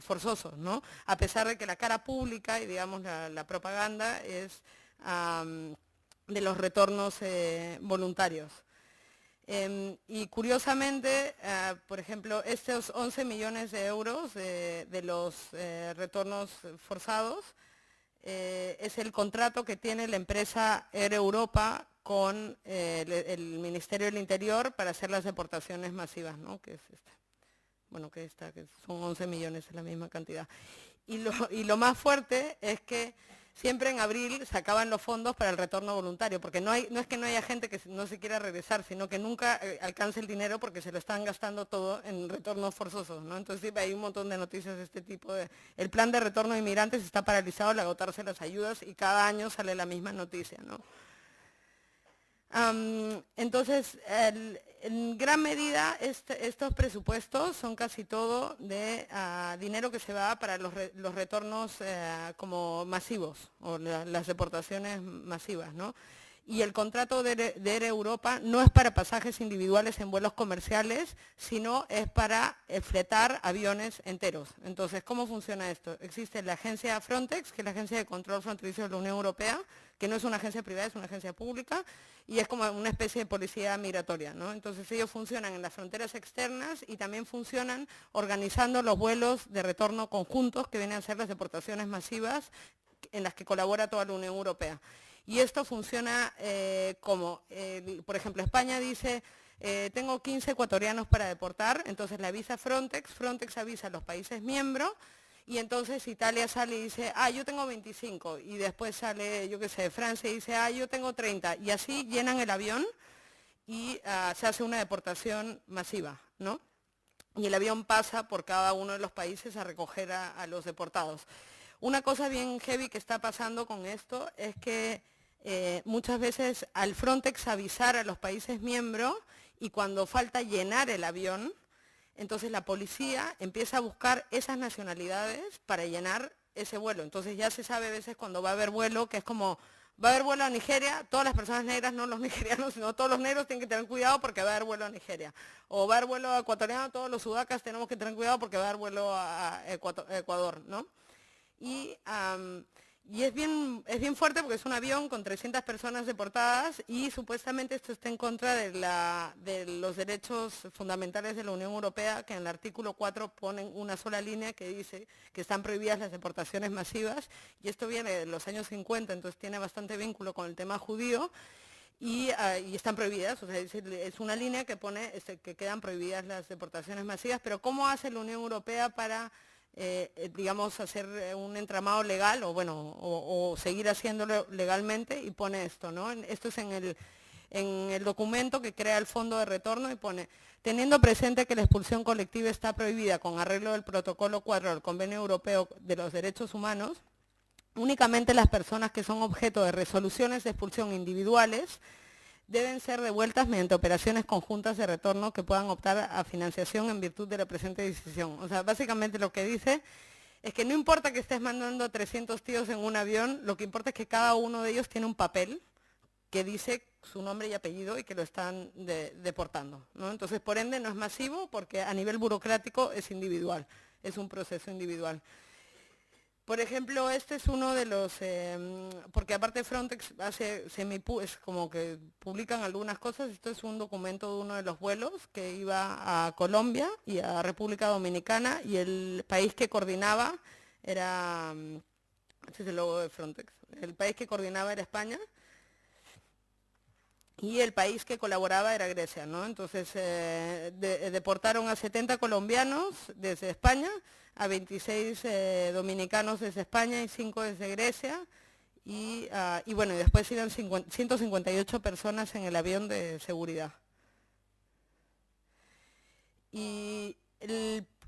forzosos, ¿no? A pesar de que la cara pública y digamos la propaganda es de los retornos voluntarios. Y curiosamente, por ejemplo, estos 11 millones de euros de los retornos forzados es el contrato que tiene la empresa Air Europa con el Ministerio del Interior para hacer las deportaciones masivas, ¿no? Que es esta. Bueno, que son 11 millones, es la misma cantidad. Y lo más fuerte es que siempre en abril se acaban los fondos para el retorno voluntario, porque no es que no haya gente que no se quiera regresar, sino que nunca alcance el dinero porque se lo están gastando todo en retornos forzosos, ¿no? Entonces hay un montón de noticias de este tipo. El plan de retorno de inmigrantes está paralizado al agotarse las ayudas y cada año sale la misma noticia, ¿no? Entonces, en gran medida estos presupuestos son casi todo de dinero que se va para los retornos como masivos o las deportaciones masivas, ¿no? Y el contrato de Air Europa no es para pasajes individuales en vuelos comerciales, sino es para fletar aviones enteros. Entonces, ¿cómo funciona esto? Existe la agencia Frontex, que es la agencia de control fronterizo de la Unión Europea, que no es una agencia privada, es una agencia pública, y es como una especie de policía migratoria, ¿no? Entonces ellos funcionan en las fronteras externas y también funcionan organizando los vuelos de retorno conjuntos que vienen a ser las deportaciones masivas en las que colabora toda la Unión Europea. Y esto funciona por ejemplo, España dice, tengo 15 ecuatorianos para deportar, entonces le avisa Frontex, Frontex avisa a los países miembros, y entonces Italia sale y dice, yo tengo 25, y después sale, yo qué sé, Francia y dice, yo tengo 30, y así llenan el avión y se hace una deportación masiva, ¿no? Y el avión pasa por cada uno de los países a recoger a los deportados. Una cosa bien heavy que está pasando con esto es que muchas veces al Frontex avisar a los países miembros y cuando falta llenar el avión, entonces la policía empieza a buscar esas nacionalidades para llenar ese vuelo. Entonces ya se sabe a veces cuando va a haber vuelo, que es como, va a haber vuelo a Nigeria, todas las personas negras, no los nigerianos, sino todos los negros tienen que tener cuidado porque va a haber vuelo a Nigeria. O va a haber vuelo a ecuatoriano, todos los sudacas tenemos que tener cuidado porque va a haber vuelo a Ecuador, ¿no? Y es bien fuerte porque es un avión con 300 personas deportadas y supuestamente esto está en contra de los derechos fundamentales de la Unión Europea, que en el artículo 4 ponen una sola línea que dice que están prohibidas las deportaciones masivas, y esto viene de los años 50, entonces tiene bastante vínculo con el tema judío, y están prohibidas, o sea, es una línea que pone que quedan prohibidas las deportaciones masivas, pero ¿cómo hace la Unión Europea para digamos, hacer un entramado legal o seguir haciéndolo legalmente? Y pone esto, ¿no? Esto es en el documento que crea el Fondo de Retorno y pone, teniendo presente que la expulsión colectiva está prohibida con arreglo del Protocolo 4 del Convenio Europeo de los Derechos Humanos, únicamente las personas que son objeto de resoluciones de expulsión individuales deben ser devueltas mediante operaciones conjuntas de retorno que puedan optar a financiación en virtud de la presente decisión. O sea, básicamente lo que dice es que no importa que estés mandando 300 tíos en un avión, lo que importa es que cada uno de ellos tiene un papel que dice su nombre y apellido y que lo están deportando, ¿no? Entonces, por ende, no es masivo porque a nivel burocrático es individual, es un proceso individual. Por ejemplo, este es uno de los, porque aparte Frontex es como que publican algunas cosas. Esto es un documento de uno de los vuelos que iba a Colombia y a República Dominicana, y el país que coordinaba era, este es el logo de Frontex, el país que coordinaba era España, y el país que colaboraba era Grecia, ¿no? Entonces deportaron a 70 colombianos desde España, a 26 dominicanos desde España y 5 desde Grecia, y bueno, y después iban 158 personas en el avión de seguridad. Y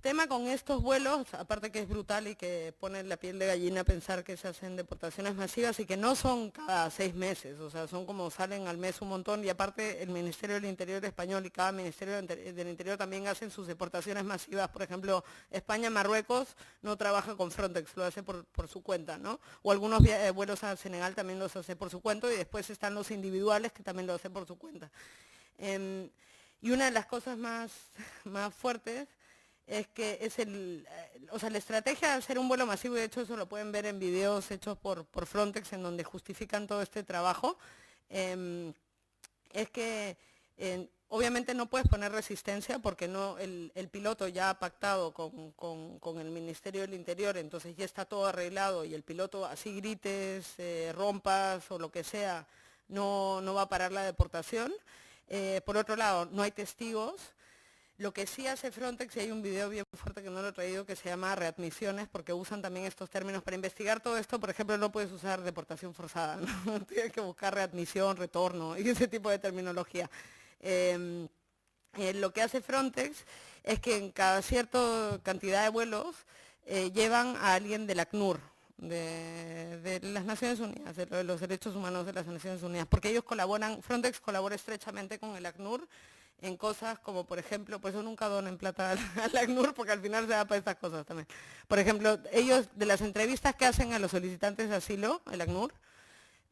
tema con estos vuelos, aparte que es brutal y que pone la piel de gallina pensar que se hacen deportaciones masivas y que no son cada 6 meses, o sea, son como salen al mes un montón, y aparte el Ministerio del Interior español y cada Ministerio del Interior también hacen sus deportaciones masivas. Por ejemplo, España, Marruecos no trabaja con Frontex, lo hace por su cuenta, ¿no? O algunos vuelos a Senegal también los hace por su cuenta, y después están los individuales que también lo hacen por su cuenta. Y una de las cosas más fuertes es que es la estrategia de hacer un vuelo masivo, y de hecho eso lo pueden ver en videos hechos por Frontex en donde justifican todo este trabajo, es que obviamente no puedes poner resistencia porque no el piloto ya ha pactado con el Ministerio del Interior, entonces ya está todo arreglado, y el piloto, así grites, rompas o lo que sea, no va a parar la deportación. Por otro lado, no hay testigos. Lo que sí hace Frontex, y hay un video bien fuerte que no lo he traído, que se llama readmisiones, porque usan también estos términos para investigar todo esto. Por ejemplo, no puedes usar deportación forzada, ¿no? Tienes que buscar readmisión, retorno y ese tipo de terminología. Lo que hace Frontex es que en cada cierta cantidad de vuelos llevan a alguien del ACNUR, de las Naciones Unidas, de los derechos humanos de las Naciones Unidas, porque ellos colaboran, Frontex colabora estrechamente con el ACNUR en cosas como, por ejemplo, por eso nunca donen plata al ACNUR, porque al final se da para estas cosas también. Por ejemplo, ellos, de las entrevistas que hacen a los solicitantes de asilo, el ACNUR,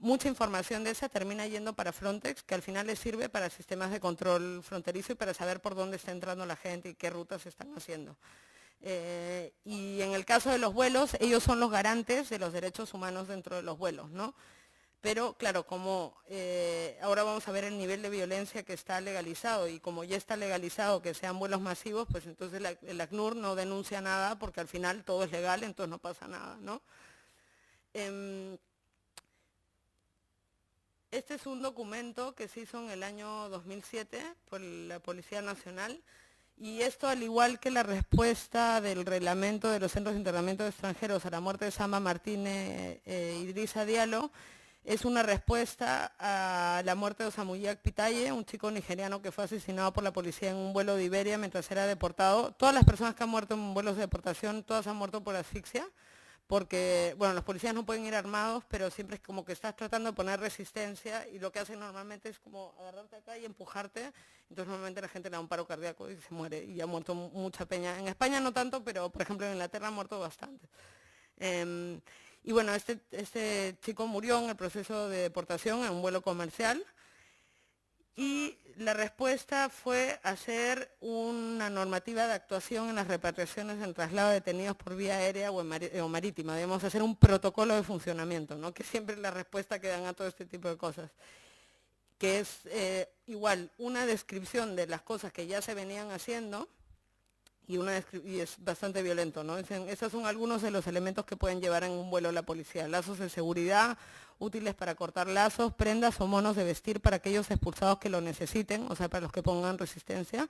mucha información de esa termina yendo para Frontex, que al final les sirve para sistemas de control fronterizo y para saber por dónde está entrando la gente y qué rutas se están haciendo. Y en el caso de los vuelos, ellos son los garantes de los derechos humanos dentro de los vuelos, ¿no? Pero claro, como ahora vamos a ver el nivel de violencia que está legalizado, y como ya está legalizado que sean vuelos masivos, pues entonces el ACNUR no denuncia nada porque al final todo es legal, entonces no pasa nada, ¿no? Este es un documento que se hizo en el año 2007 por la Policía Nacional, y esto, al igual que la respuesta del reglamento de los centros de internamiento de extranjeros a la muerte de Samba Martínez Idrissa Diallo, es una respuesta a la muerte de Osamuyiak Pitaye, un chico nigeriano que fue asesinado por la policía en un vuelo de Iberia mientras era deportado. Todas las personas que han muerto en vuelos de deportación, todas han muerto por asfixia, porque, bueno, los policías no pueden ir armados, pero siempre es como que estás tratando de poner resistencia, y lo que hacen normalmente es como agarrarte acá y empujarte, entonces normalmente la gente le da un paro cardíaco y se muere, y ha muerto mucha peña. En España no tanto, pero por ejemplo en Inglaterra han muerto bastante. Y bueno, este chico murió en el proceso de deportación en un vuelo comercial, y la respuesta fue hacer una normativa de actuación en las repatriaciones en traslado de detenidos por vía aérea o marítima, debemos hacer un protocolo de funcionamiento, ¿no? Que siempre es la respuesta que dan a todo este tipo de cosas, que es igual una descripción de las cosas que ya se venían haciendo, y es bastante violento, ¿no? Esos son algunos de los elementos que pueden llevar en un vuelo la policía: lazos de seguridad, útiles para cortar lazos, prendas o monos de vestir para aquellos expulsados que lo necesiten, o sea, para los que pongan resistencia,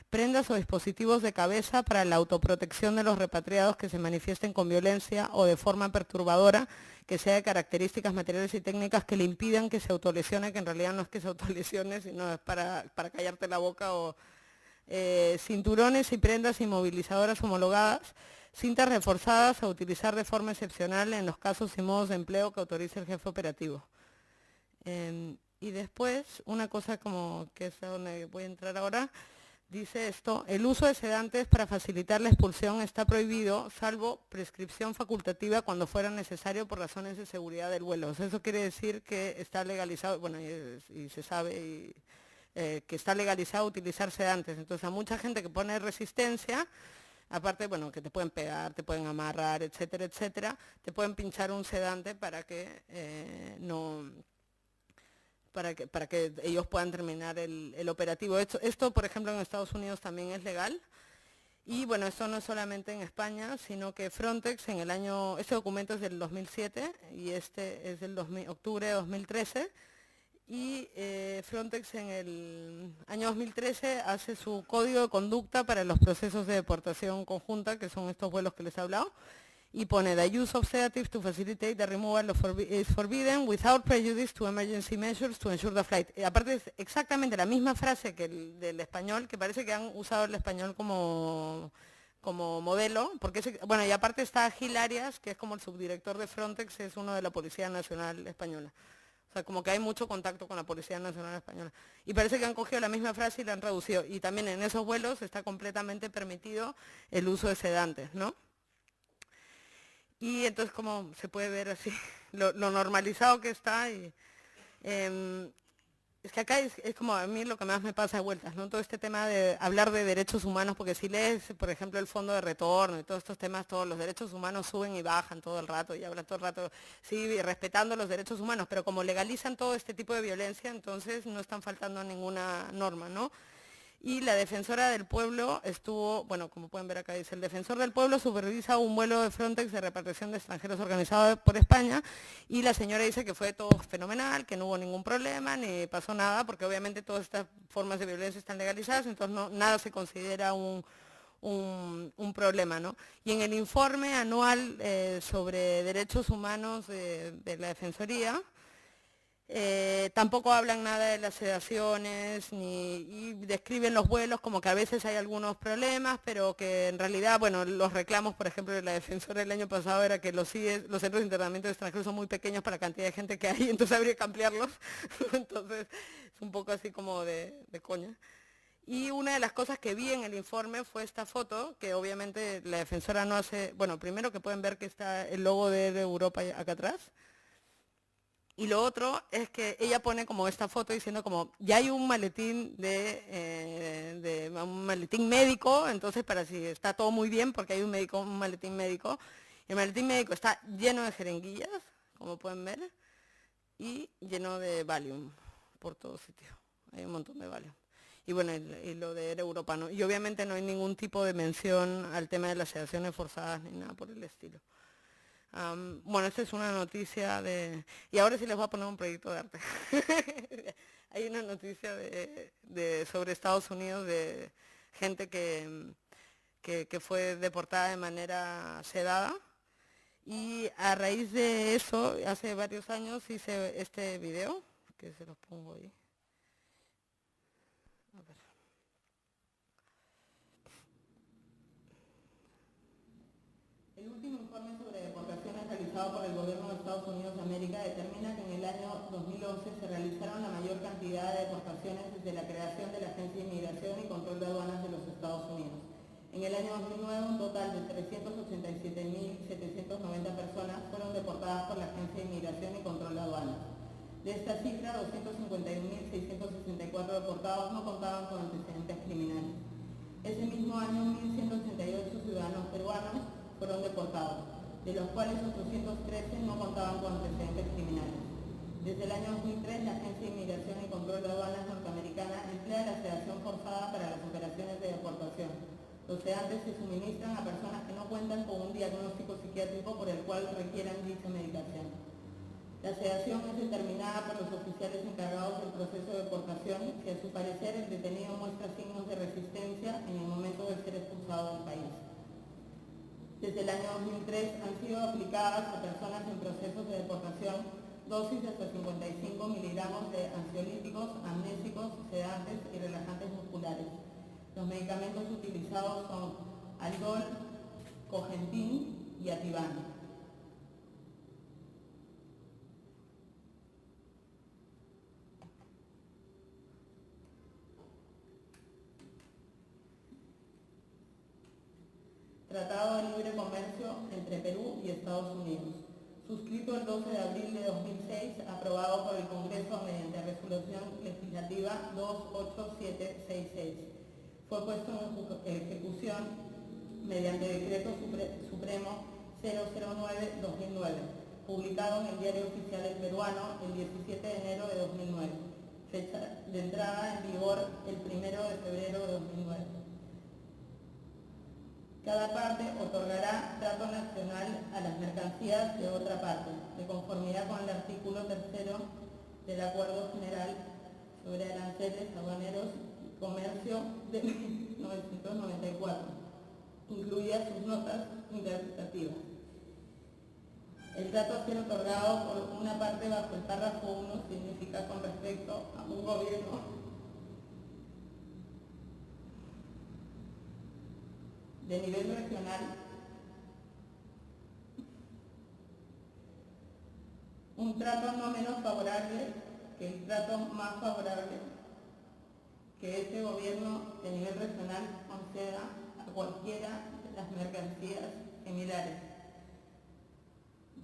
prendas o dispositivos de cabeza para la autoprotección de los repatriados que se manifiesten con violencia o de forma perturbadora, que sea de características materiales y técnicas que le impidan que se autolesione, que en realidad no es que se autolesione, sino es para callarte la boca, o cinturones y prendas inmovilizadoras homologadas, cintas reforzadas a utilizar de forma excepcional en los casos y modos de empleo que autorice el jefe operativo. Y después, una cosa como que es a donde voy a entrar ahora, dice esto: el uso de sedantes para facilitar la expulsión está prohibido, salvo prescripción facultativa cuando fuera necesario por razones de seguridad del vuelo. O sea, eso quiere decir que está legalizado, bueno, y se sabe que está legalizado utilizar sedantes. Entonces, a mucha gente que pone resistencia, aparte, bueno, que te pueden pegar, te pueden amarrar, etcétera, etcétera, te pueden pinchar un sedante para que para que ellos puedan terminar el operativo. Esto, por ejemplo, en Estados Unidos también es legal. Y bueno, esto no es solamente en España, sino que Frontex en este documento es del 2007 y este es del octubre de 2013. Y Frontex en el año 2013 hace su código de conducta para los procesos de deportación conjunta, que son estos vuelos que les he hablado, y pone: the use of sedatives to facilitate the removal is forbidden without prejudice to emergency measures to ensure the flight. Aparte es exactamente la misma frase que el del español, que parece que han usado el español como como modelo, porque bueno, y aparte está Gil Arias, que es como el subdirector de Frontex, es uno de la Policía Nacional Española. O sea, como que hay mucho contacto con la Policía Nacional Española. Y parece que han cogido la misma frase y la han reducido. Y también en esos vuelos está completamente permitido el uso de sedantes, ¿no? Y entonces como se puede ver así, lo normalizado que está. Y, es que acá es como a mí lo que más me pasa de vueltas, ¿no? Todo este tema de hablar de derechos humanos, porque si lees, por ejemplo, el Fondo de Retorno y todos estos temas, todos los derechos humanos suben y bajan todo el rato y hablan todo el rato, sí, respetando los derechos humanos, pero como legalizan todo este tipo de violencia, entonces no están faltando a ninguna norma, ¿no? Y la defensora del pueblo estuvo, bueno, como pueden ver acá dice, el defensor del pueblo supervisa un vuelo de Frontex de repatriación de extranjeros organizado por España y la señora dice que fue todo fenomenal, que no hubo ningún problema, ni pasó nada, porque obviamente todas estas formas de violencia están legalizadas, entonces nada se considera un problema, ¿no? Y en el informe anual sobre derechos humanos de la Defensoría, tampoco hablan nada de las sedaciones y describen los vuelos como que a veces hay algunos problemas, pero que en realidad, bueno, los reclamos, por ejemplo, de la defensora el año pasado era que los centros de internamiento de extranjeros son muy pequeños para la cantidad de gente que hay, entonces habría que ampliarlos. Entonces es un poco así como de coña. Y una de las cosas que vi en el informe fue esta foto, que obviamente la defensora no hace, bueno, primero que pueden ver que está el logo de Europa acá atrás. Y lo otro es que ella pone como esta foto diciendo como, ya hay un maletín un maletín médico, entonces para si está todo muy bien, porque hay un maletín médico. El maletín médico está lleno de jeringuillas, como pueden ver, y lleno de Valium por todo sitio. Hay un montón de Valium. Y bueno, y lo de Europa, ¿no? Y obviamente no hay ningún tipo de mención al tema de las sedaciones forzadas ni nada por el estilo. Bueno, esta es una noticia de... Y ahora sí les voy a poner un proyecto de arte. Hay una noticia sobre Estados Unidos de gente que fue deportada de manera sedada. Y a raíz de eso, hace varios años hice este video, que se los pongo ahí. A ver. El último informe sobre deportaciones realizado por el gobierno de Estados Unidos de América determina que en el año 2011 se realizaron la mayor cantidad de deportaciones desde la creación de la Agencia de Inmigración y Control de Aduanas de los Estados Unidos. En el año 2009, un total de 387.790 personas fueron deportadas por la Agencia de Inmigración y Control de Aduanas. De esta cifra, 251.664 deportados no contaban con antecedentes criminales. Ese mismo año, 1.188 ciudadanos peruanos fueron deportados, de los cuales 813 no contaban con antecedentes criminales. Desde el año 2003, la Agencia de Inmigración y Control de Aduanas norteamericana emplea la sedación forzada para las operaciones de deportación. Los sedantes se suministran a personas que no cuentan con un diagnóstico psiquiátrico por el cual requieran dicha medicación. La sedación es determinada por los oficiales encargados del proceso de deportación si a su parecer el detenido muestra signos de resistencia en el momento de ser expulsado del país. Desde el año 2003 han sido aplicadas a personas en procesos de deportación dosis de hasta 55 miligramos de ansiolíticos, amnésicos, sedantes y relajantes musculares. Los medicamentos utilizados son Aldol, Cogentin y Ativan. Tratado de Libre Comercio entre Perú y Estados Unidos, suscrito el 12 de abril de 2006, aprobado por el Congreso mediante resolución legislativa 28766. Fue puesto en ejecución mediante Decreto Supremo 009-2009, publicado en el Diario Oficial del Peruano el 17 de enero de 2009, fecha de entrada en vigor el 1 de febrero de 2009. Cada parte otorgará trato nacional a las mercancías de otra parte, de conformidad con el artículo 3 del Acuerdo General sobre Aranceles Aduaneros y Comercio de 1994, incluidas sus notas interpretativas. El trato a ser otorgado por una parte bajo el párrafo 1 significa con respecto a un gobierno de nivel regional, un trato no menos favorable que el trato más favorable que este gobierno de nivel regional conceda a cualquiera de las mercancías similares,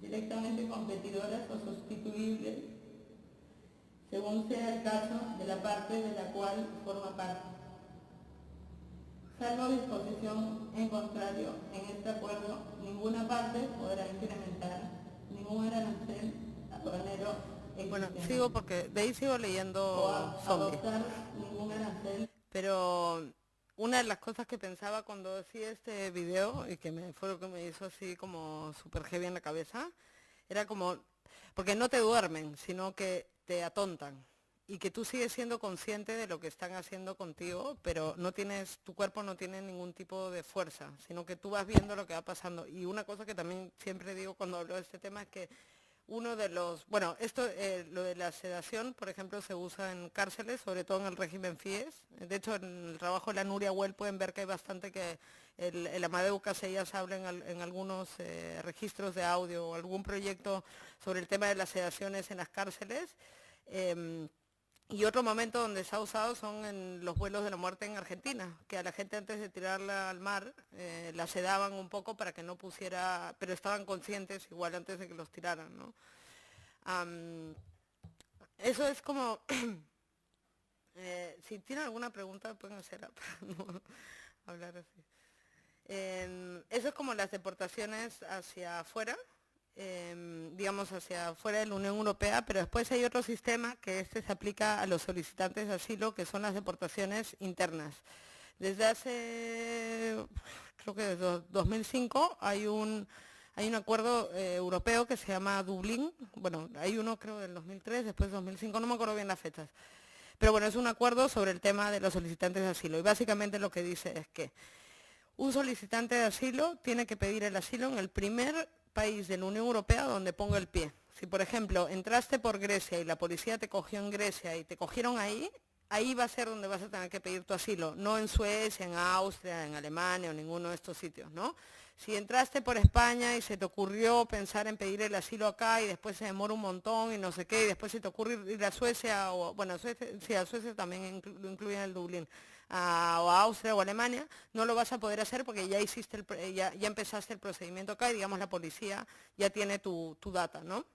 directamente competidoras o sustituibles, según sea el caso de la parte de la cual forma parte. Salvo disposición en contrario, en este acuerdo, ninguna parte podrá incrementar ningún arancel aduanero existente. Bueno, sigo porque de ahí sigo leyendo zombies. Adoptar ningún arancel. Pero una de las cosas que pensaba cuando hacía este video, y que fue lo que me hizo así como súper heavy en la cabeza, era como, porque no te duermen, sino que te atontan. Y que tú sigues siendo consciente de lo que están haciendo contigo, pero tu cuerpo no tiene ningún tipo de fuerza, sino que tú vas viendo lo que va pasando. Y una cosa que también siempre digo cuando hablo de este tema es que uno de los, bueno, lo de la sedación, por ejemplo, se usa en cárceles, sobre todo en el régimen FIES. De hecho, en el trabajo de la Nuria Well pueden ver que hay bastante que el Amadeu Casellas habla en algunos registros de audio o algún proyecto sobre el tema de las sedaciones en las cárceles. Y otro momento donde se ha usado son en los vuelos de la muerte en Argentina, que a la gente antes de tirarla al mar la sedaban un poco para que no pusiera, pero estaban conscientes igual antes de que los tiraran, ¿no? Eso es como, si tienen alguna pregunta pueden hacerla para no hablar así. Eso es como las deportaciones hacia afuera. Digamos hacia fuera de la Unión Europea, pero después hay otro sistema que se aplica a los solicitantes de asilo, que son las deportaciones internas. Desde hace, creo que desde 2005 hay un acuerdo europeo que se llama Dublín. Bueno, hay uno creo del 2003, después 2005, no me acuerdo bien las fechas. Pero bueno, es un acuerdo sobre el tema de los solicitantes de asilo y básicamente lo que dice es que un solicitante de asilo tiene que pedir el asilo en el primer país de la Unión Europea donde ponga el pie. Si, por ejemplo, entraste por Grecia y la policía te cogió en Grecia y te cogieron ahí va a ser donde vas a tener que pedir tu asilo, no en Suecia, en Austria, en Alemania o ninguno de estos sitios, ¿no? Si entraste por España y se te ocurrió pensar en pedir el asilo acá y después se demora un montón y no sé qué, y después se te ocurre ir a Suecia, o bueno, a Suecia también lo incluyen el Dublín, o a Austria o Alemania, no lo vas a poder hacer porque ya ya empezaste el procedimiento acá y digamos la policía ya tiene tu data, ¿no?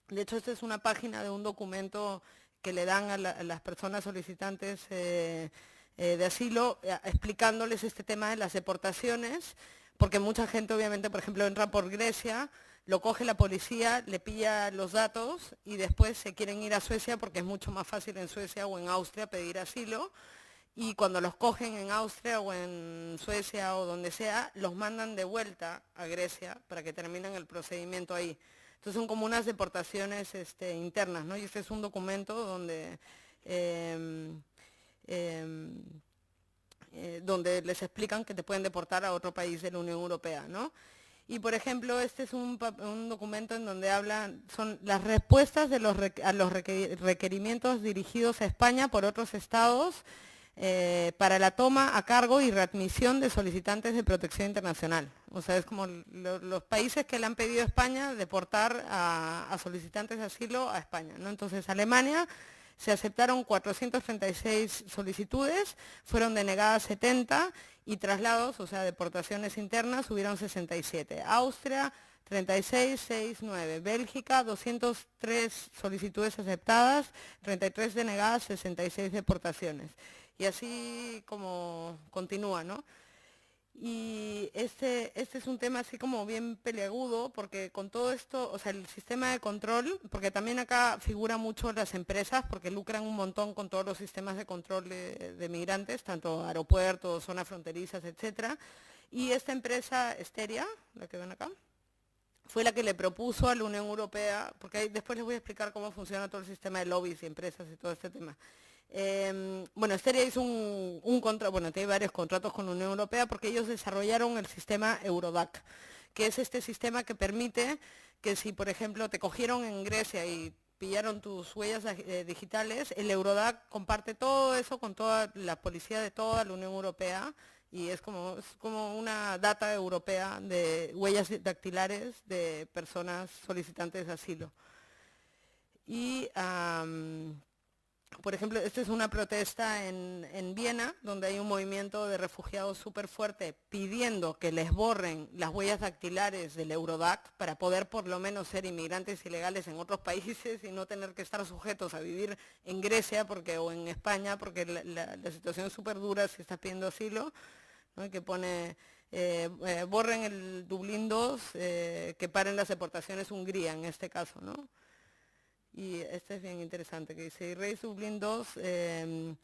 De hecho, esta es una página de un documento que le dan a las personas solicitantes de asilo, explicándoles este tema de las deportaciones, porque mucha gente obviamente, por ejemplo, entra por Grecia, lo coge la policía, le pilla los datos y después se quieren ir a Suecia porque es mucho más fácil en Suecia o en Austria pedir asilo. Y cuando los cogen en Austria o en Suecia o donde sea, los mandan de vuelta a Grecia para que terminen el procedimiento ahí. Entonces son como unas deportaciones internas, ¿no? Y este es un documento donde les explican que te pueden deportar a otro país de la Unión Europea, ¿no? Y por ejemplo, este es un documento en donde son las respuestas a los requerimientos dirigidos a España por otros estados para la toma a cargo y readmisión de solicitantes de protección internacional. O sea, es como los países que le han pedido a España deportar a solicitantes de asilo a España, ¿no? Entonces, Alemania se aceptaron 436 solicitudes, fueron denegadas 70 y traslados, o sea, deportaciones internas, hubieron 67. Austria, 36, 6, 9. Bélgica, 203 solicitudes aceptadas, 33 denegadas, 66 deportaciones. Y así como continúa, ¿no? Y este es un tema así como bien peliagudo, porque con todo esto, o sea, el sistema de control, porque también acá figura mucho las empresas, porque lucran un montón con todos los sistemas de control de migrantes, tanto aeropuertos, zonas fronterizas, etcétera. Y esta empresa, Steria, la que ven acá, fue la que le propuso a la Unión Europea, porque después les voy a explicar cómo funciona todo el sistema de lobbies y empresas y todo este tema. Bueno, Steria hizo un contrato, bueno, tiene varios contratos con la Unión Europea porque ellos desarrollaron el sistema Eurodac, que es este sistema que permite que si, por ejemplo, te cogieron en Grecia y pillaron tus huellas digitales, el Eurodac comparte todo eso con toda la policía de toda la Unión Europea y es como una data europea de huellas dactilares de personas solicitantes de asilo. Y, por ejemplo, esta es una protesta en Viena, donde hay un movimiento de refugiados súper fuerte pidiendo que les borren las huellas dactilares del Eurodac para poder por lo menos ser inmigrantes ilegales en otros países y no tener que estar sujetos a vivir en Grecia o en España, porque la situación es súper dura si estás pidiendo asilo, ¿no? Que pone, borren el Dublín II, que paren las deportaciones a Hungría en este caso, ¿no? Y este es bien interesante, que dice, Reis Dublín II,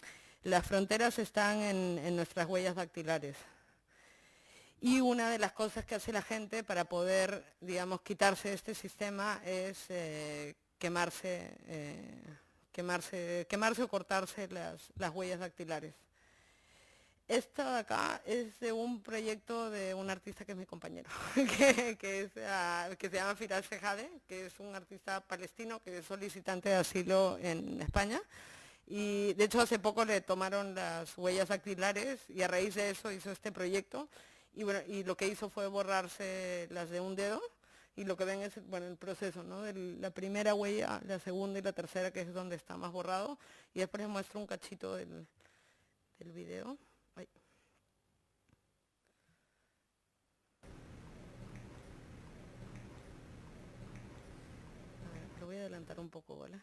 las fronteras están en nuestras huellas dactilares. Y una de las cosas que hace la gente para poder, digamos, quitarse de este sistema es quemarse o cortarse las huellas dactilares. Esto de acá es de un proyecto de un artista que es mi compañero, que se llama Firas Fejade, que es un artista palestino que es solicitante de asilo en España. Y de hecho hace poco le tomaron las huellas dactilares y a raíz de eso hizo este proyecto. Y, bueno, y lo que hizo fue borrarse las de un dedo. Y lo que ven es el proceso, ¿no? De la primera huella, la segunda y la tercera, que es donde está más borrado. Y después les muestro un cachito del video. Ay. A ver, lo voy a adelantar un poco, ¿vale?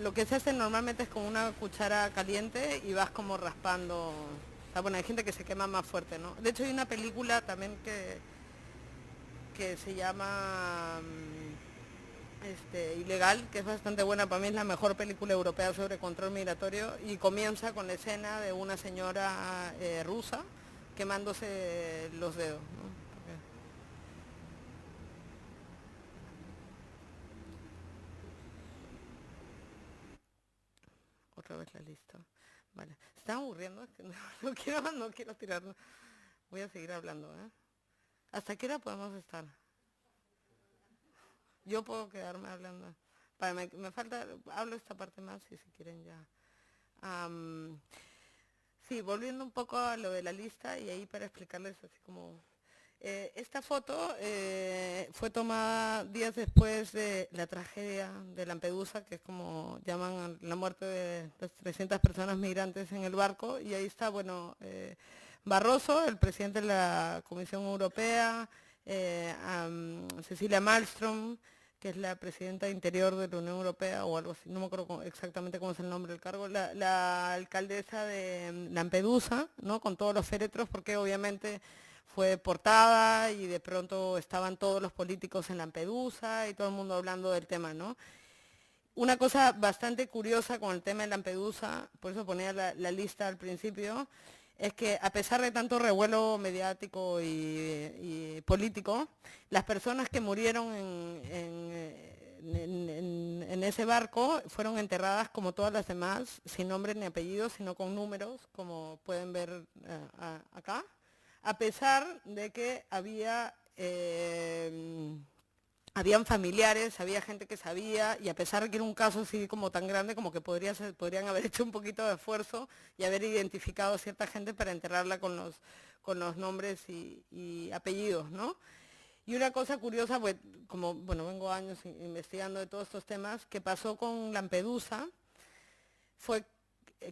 Lo que se hace normalmente es con una cuchara caliente y vas como raspando. O sea, bueno, hay gente que se quema más fuerte, ¿no? De hecho hay una película también que se llama Ilegal, que es bastante buena, para mí es la mejor película europea sobre control migratorio, y comienza con la escena de una señora rusa quemándose los dedos, ¿no? Otra vez la lista. Vale. ¿Se están aburriendo? Es que no quiero tirarlo. Voy a seguir hablando, ¿eh? ¿Hasta qué hora podemos estar? Yo puedo quedarme hablando. Vale, me falta, hablo esta parte más y si quieren ya. Sí, volviendo un poco a lo de la lista y ahí para explicarles así como... esta foto fue tomada días después de la tragedia de Lampedusa, que es como llaman la muerte de las 300 personas migrantes en el barco, y ahí está, Barroso, el presidente de la Comisión Europea, Cecilia Malmström, que es la presidenta interior de la Unión Europea o algo así, no me acuerdo exactamente cómo es el nombre del cargo, la alcaldesa de Lampedusa, ¿no? Con todos los féretros, porque obviamente fue portada y de pronto estaban todos los políticos en Lampedusa y todo el mundo hablando del tema, ¿no? Una cosa bastante curiosa con el tema de Lampedusa, por eso ponía la lista al principio, es que a pesar de tanto revuelo mediático y político, las personas que murieron en ese barco fueron enterradas como todas las demás, sin nombre ni apellidos, sino con números, como pueden ver acá, a pesar de que habían familiares, había gente que sabía, y a pesar de que era un caso así como tan grande, como que podrían haber hecho un poquito de esfuerzo y haber identificado a cierta gente para enterrarla con los nombres y apellidos, ¿no? Y una cosa curiosa, pues, vengo años investigando de todos estos temas, que pasó con Lampedusa, fue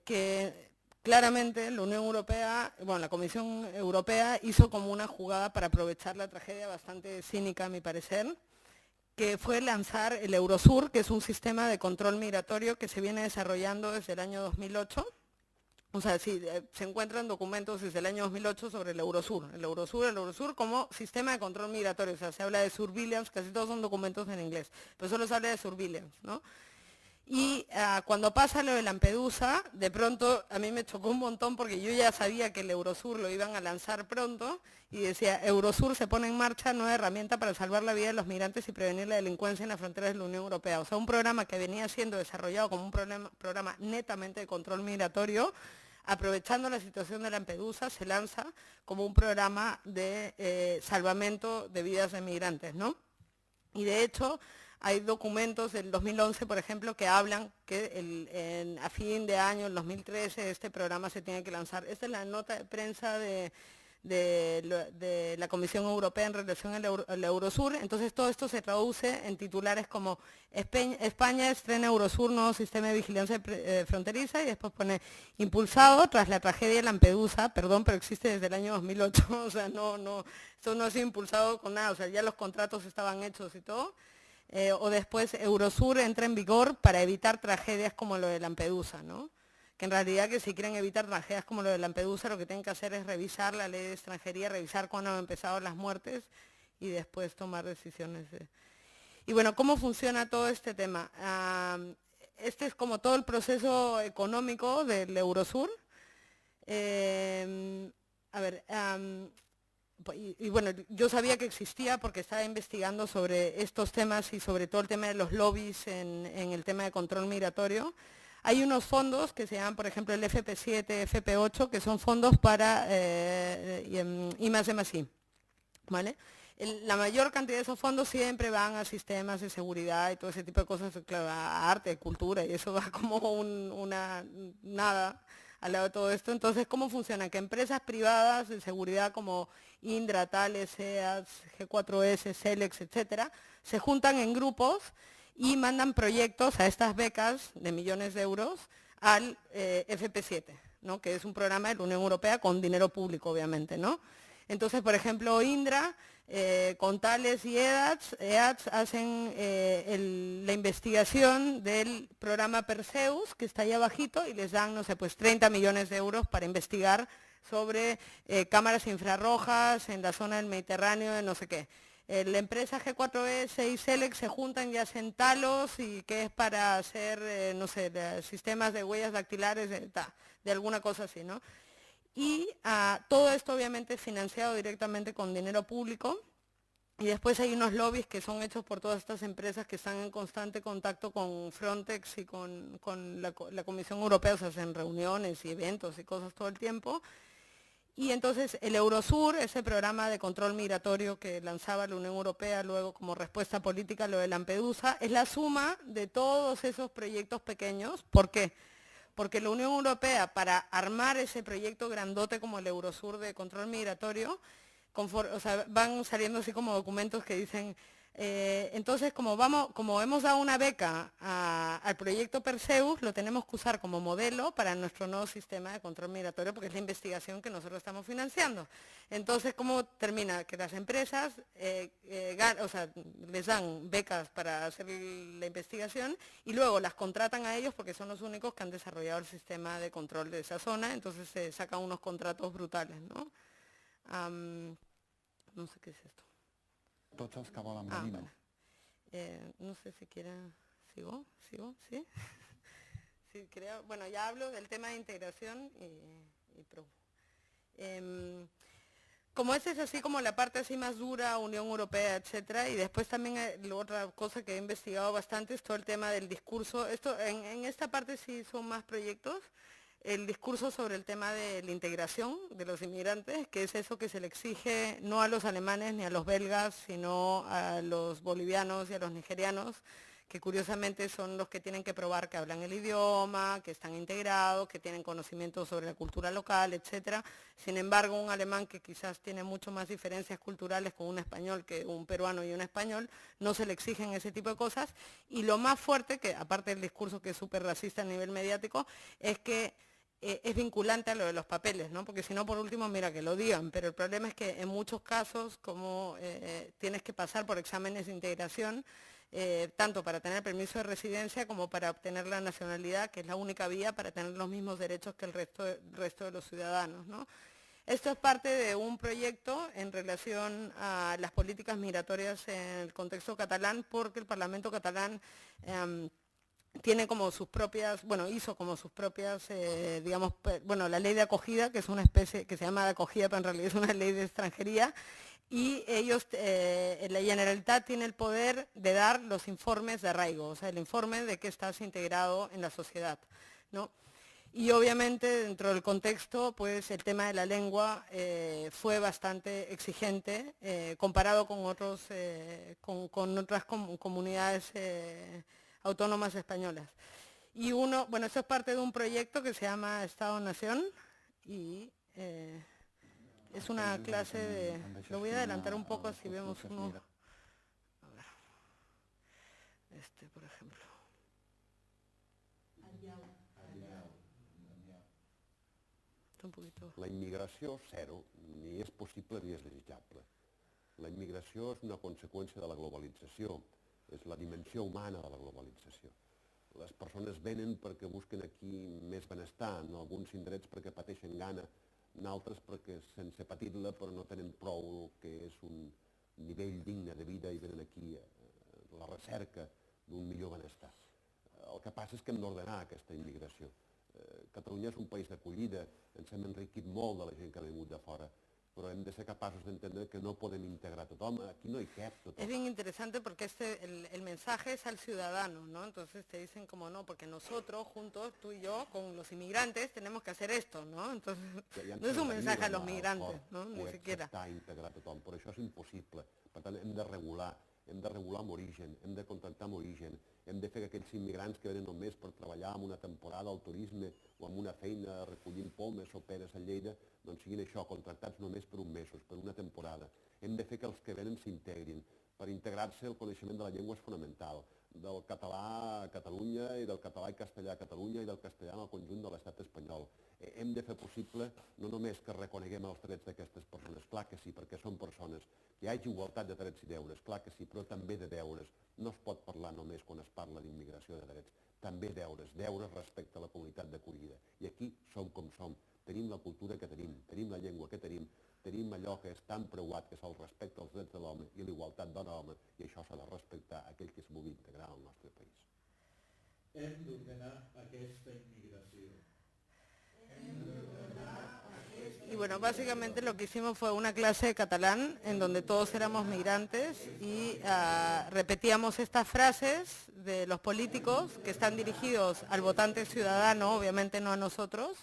que claramente la Unión Europea, la Comisión Europea hizo como una jugada para aprovechar la tragedia bastante cínica, a mi parecer, que fue lanzar el Eurosur, que es un sistema de control migratorio que se viene desarrollando desde el año 2008. O sea, sí, se encuentran documentos desde el año 2008 sobre el Eurosur como sistema de control migratorio. O sea, se habla de surveillance, casi todos son documentos en inglés, pero solo se habla de surveillance, ¿no? Y cuando pasa lo de Lampedusa, de pronto a mí me chocó un montón porque yo ya sabía que el Eurosur lo iban a lanzar pronto y decía, Eurosur se pone en marcha, nueva herramienta para salvar la vida de los migrantes y prevenir la delincuencia en las fronteras de la Unión Europea. O sea, un programa que venía siendo desarrollado como un programa netamente de control migratorio, aprovechando la situación de Lampedusa, se lanza como un programa de salvamento de vidas de migrantes, ¿no? Y de hecho, hay documentos del 2011, por ejemplo, que hablan que a fin de año, el 2013, este programa se tiene que lanzar. Esta es la nota de prensa de la Comisión Europea en relación al Eurosur. Entonces todo esto se traduce en titulares como España estrena Eurosur, nuevo sistema de vigilancia fronteriza, y después pone impulsado tras la tragedia de Lampedusa, perdón, pero existe desde el año 2008, o sea, esto no ha sido impulsado con nada, o sea, ya los contratos estaban hechos y todo. O después Eurosur entra en vigor para evitar tragedias como lo de Lampedusa, ¿no? Que en realidad que si quieren evitar tragedias como lo de Lampedusa, lo que tienen que hacer es revisar la ley de extranjería, revisar cuándo han empezado las muertes y después tomar decisiones. Y bueno, ¿cómo funciona todo este tema? Este es como todo el proceso económico del Eurosur. Y bueno, yo sabía que existía porque estaba investigando sobre estos temas y sobre todo el tema de los lobbies en el tema de control migratorio. Hay unos fondos que se llaman, por ejemplo, el FP7, FP8, que son fondos para I+D+I, ¿vale? La mayor cantidad de esos fondos siempre van a sistemas de seguridad y todo ese tipo de cosas, claro, a arte, cultura, y eso va como nada al lado de todo esto. Entonces, ¿cómo funciona? Que empresas privadas de seguridad como Indra, Thales, EAS, G4S, Celex, etcétera, se juntan en grupos y mandan proyectos a estas becas de millones de euros al FP7, ¿no? Que es un programa de la Unión Europea con dinero público, obviamente, ¿no? Entonces, por ejemplo, Indra, con Thales y EADS hacen la investigación del programa Perseus, que está ahí abajito, y les dan, no sé, pues 30 millones de euros para investigar sobre cámaras infrarrojas en la zona del Mediterráneo, de no sé qué. La empresa G4S y Celex se juntan y hacen talos, y que es para hacer, no sé, sistemas de huellas dactilares, de alguna cosa así, ¿no? Y todo esto obviamente es financiado directamente con dinero público, y después hay unos lobbies que son hechos por todas estas empresas que están en constante contacto con Frontex y con la Comisión Europea, o sea, hacen reuniones y eventos y cosas todo el tiempo. Y entonces el Eurosur, ese programa de control migratorio que lanzaba la Unión Europea luego como respuesta política a lo de Lampedusa, es la suma de todos esos proyectos pequeños. ¿Por qué? Porque la Unión Europea, para armar ese proyecto grandote como el Eurosur de control migratorio, o sea, van saliendo así como documentos que dicen, entonces como hemos dado una beca al proyecto Perseus, lo tenemos que usar como modelo para nuestro nuevo sistema de control migratorio, porque es la investigación que nosotros estamos financiando. Entonces, ¿cómo termina? Que las empresas les dan becas para hacer la investigación y luego las contratan a ellos porque son los únicos que han desarrollado el sistema de control de esa zona, entonces se sacan unos contratos brutales, ¿no? No sé qué es esto. Vale. No sé si quieren... ¿Sigo? ¿Sí? Sí, creo. Bueno, ya hablo del tema de integración y como esta es así como la parte así más dura, Unión Europea, etcétera, y después también otra cosa que he investigado bastante es todo el tema del discurso. En esta parte sí son más proyectos. El discurso sobre el tema de la integración de los inmigrantes, que es eso que se le exige no a los alemanes ni a los belgas, sino a los bolivianos y a los nigerianos, que curiosamente son los que tienen que probar que hablan el idioma, que están integrados, que tienen conocimiento sobre la cultura local, etcétera. Sin embargo, un alemán que quizás tiene mucho más diferencias culturales con un español que un peruano y un español, no se le exigen ese tipo de cosas. Y lo más fuerte, que aparte del discurso que es súper racista a nivel mediático, es que es vinculante a lo de los papeles, ¿no? Porque si no, por último, mira, que lo digan, pero el problema es que en muchos casos, como tienes que pasar por exámenes de integración, tanto para tener permiso de residencia como para obtener la nacionalidad, que es la única vía para tener los mismos derechos que el resto de los ciudadanos, ¿no? Esto es parte de un proyecto en relación a las políticas migratorias en el contexto catalán, porque el Parlamento catalán tiene como sus propias, hizo como sus propias, la ley de acogida, que es una especie que se llama de acogida, pero en realidad es una ley de extranjería, y ellos, la Generalitat tiene el poder de dar los informes de arraigo, o sea, el informe de que estás integrado en la sociedad, ¿no? Y obviamente dentro del contexto, pues el tema de la lengua fue bastante exigente comparado con con otras comunidades autónomas españolas. Y bueno, eso es parte de un proyecto que se llama Estado-Nación y es una clase de... Lo voy a adelantar un poco así vemos uno... A ver. Por ejemplo. Un poquito. La immigració, zero, ni és possible ni és desitjable. La immigració és una conseqüència de la globalització, és la dimensió humana de la globalització. Les persones venen perquè busquen aquí més benestar, en alguns indrets perquè pateixen gana, en altres perquè sense patir-la però no tenen prou que és un nivell digne de vida i venen aquí a la recerca d'un millor benestar. El que passa és que hem d'ordenar aquesta immigració. Catalunya és un país d'acollida, ens hem enriquit molt de la gent que ha vingut de fora, pero hem de ser capaços d'entender que no podem integrar a tothom, aquí no hi cap tothom. Es bien interesante porque el mensaje es al ciudadano, ¿no? Entonces te dicen como no, porque nosotros juntos, tú y yo, con los inmigrantes, tenemos que hacer esto, ¿no? Entonces no es un mensaje a los migrantes, ¿no? Ni siquiera. Integrar a tothom, però això és impossible. Per tant, hem de regular amb origen, hem de contractar amb origen, hem de fer que aquells immigrants que venen només per treballar en una temporada al turisme o en una feina recollint pomes o peres a Lleida, doncs siguin això, contractats només per uns mesos, per una temporada. Hem de fer que els que venen s'integrin. Per integrar-se el coneixement de la llengua és fonamental, del català a Catalunya i del català i castellà a Catalunya i del castellà en el conjunt de l'estat espanyol. Hem de fer possible no només que reconeguem els drets d'aquestes persones, clar que sí, perquè són persones, que hi hagi igualtat de drets i deures, clar que sí, però també de deures. No es pot parlar només quan es parla d'immigració de drets, també deures, deures respecte a la comunitat d'acollida. I aquí som com som, tenim la cultura que tenim la llengua que tenim allò que és tan preuat, que és el respecte als drets de l'home i l'igualtat dona-home, i això s'ha de respectar a aquell que es vulgui integrar al nostre país. Hem d'ordenar aquesta immigració. Y bueno, básicamente lo que hicimos fue una clase de catalán en donde todos éramos migrantes y repetíamos estas frases de los políticos que están dirigidos al votante ciudadano, obviamente no a nosotros,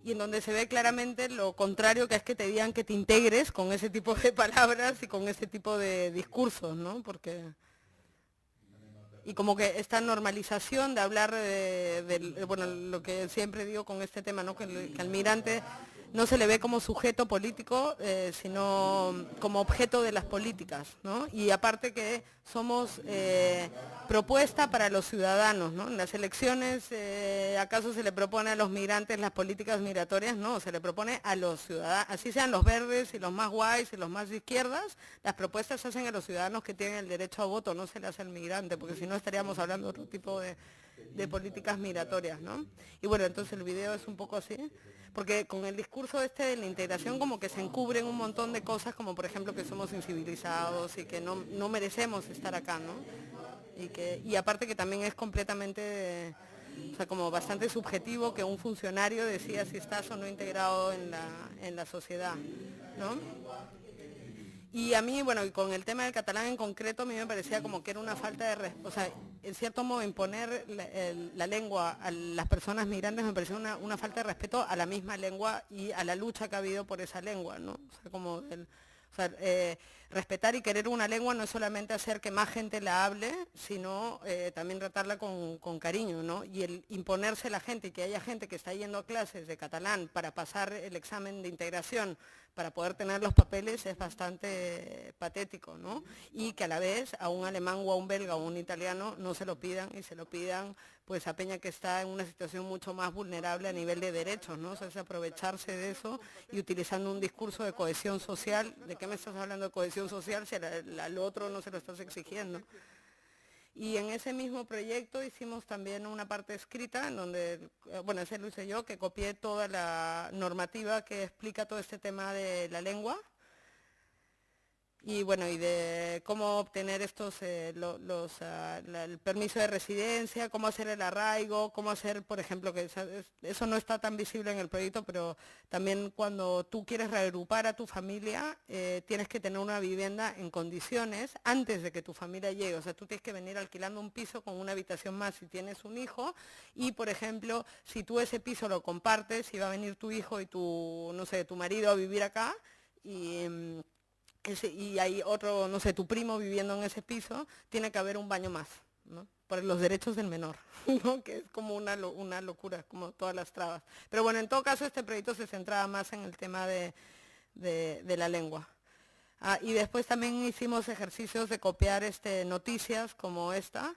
y en donde se ve claramente lo contrario que es que te digan que te integres con ese tipo de palabras y con ese tipo de discursos, ¿no? Porque... Y como que esta normalización de hablar bueno, lo que siempre digo con este tema, ¿no? Que al migrante no se le ve como sujeto político, sino como objeto de las políticas, ¿no? Y aparte que somos propuesta para los ciudadanos, ¿no? En las elecciones, ¿acaso se le propone a los migrantes las políticas migratorias? No, se le propone a los ciudadanos, así sean los verdes y los más guays y los más de izquierdas, las propuestas se hacen a los ciudadanos que tienen el derecho a voto, no se le hace al migrante, porque si no estaríamos hablando de otro tipo de políticas migratorias, ¿no? Y bueno, entonces el video es un poco así, porque con el discurso de la integración como que se encubren un montón de cosas, como por ejemplo que somos incivilizados y que no merecemos estar acá, ¿no? Y aparte que también es completamente, o sea, como bastante subjetivo que un funcionario decida si estás o no integrado en la sociedad, ¿no? Y a mí, bueno, y con el tema del catalán en concreto, a mí me parecía como que era una falta de respeto, o sea, en cierto modo imponer la lengua a las personas migrantes me parecía una falta de respeto a la misma lengua y a la lucha que ha habido por esa lengua, ¿no? O sea, como respetar y querer una lengua no es solamente hacer que más gente la hable, sino también tratarla con cariño, ¿no? Y el imponerse a la gente y que haya gente que está yendo a clases de catalán para pasar el examen de integración, para poder tener los papeles, es bastante patético, ¿no? Y que a la vez a un alemán o a un belga o a un italiano no se lo pidan y se lo pidan pues a peña que está en una situación mucho más vulnerable a nivel de derechos, ¿no? O sea, es aprovecharse de eso y utilizando un discurso de cohesión social. ¿De qué me estás hablando de cohesión social si al otro no se lo estás exigiendo? Y en ese mismo proyecto hicimos también una parte escrita, en donde, bueno, ese lo hice yo, que copié toda la normativa que explica todo este tema de la lengua. y bueno, y de cómo obtener estos, el permiso de residencia, cómo hacer el arraigo, cómo hacer, por ejemplo, que eso no está tan visible en el proyecto, pero también cuando tú quieres reagrupar a tu familia, tienes que tener una vivienda en condiciones antes de que tu familia llegue, o sea, tú tienes que venir alquilando un piso con una habitación más si tienes un hijo, y por ejemplo, si tú ese piso lo compartes, si va a venir tu hijo y tu, no sé, tu marido a vivir acá, y hay otro, no sé, tu primo viviendo en ese piso, tiene que haber un baño más, ¿no? Por los derechos del menor, ¿no? Que es como una locura, como todas las trabas. Pero bueno, en todo caso este proyecto se centraba más en el tema de la lengua. Y después también hicimos ejercicios de copiar noticias como esta,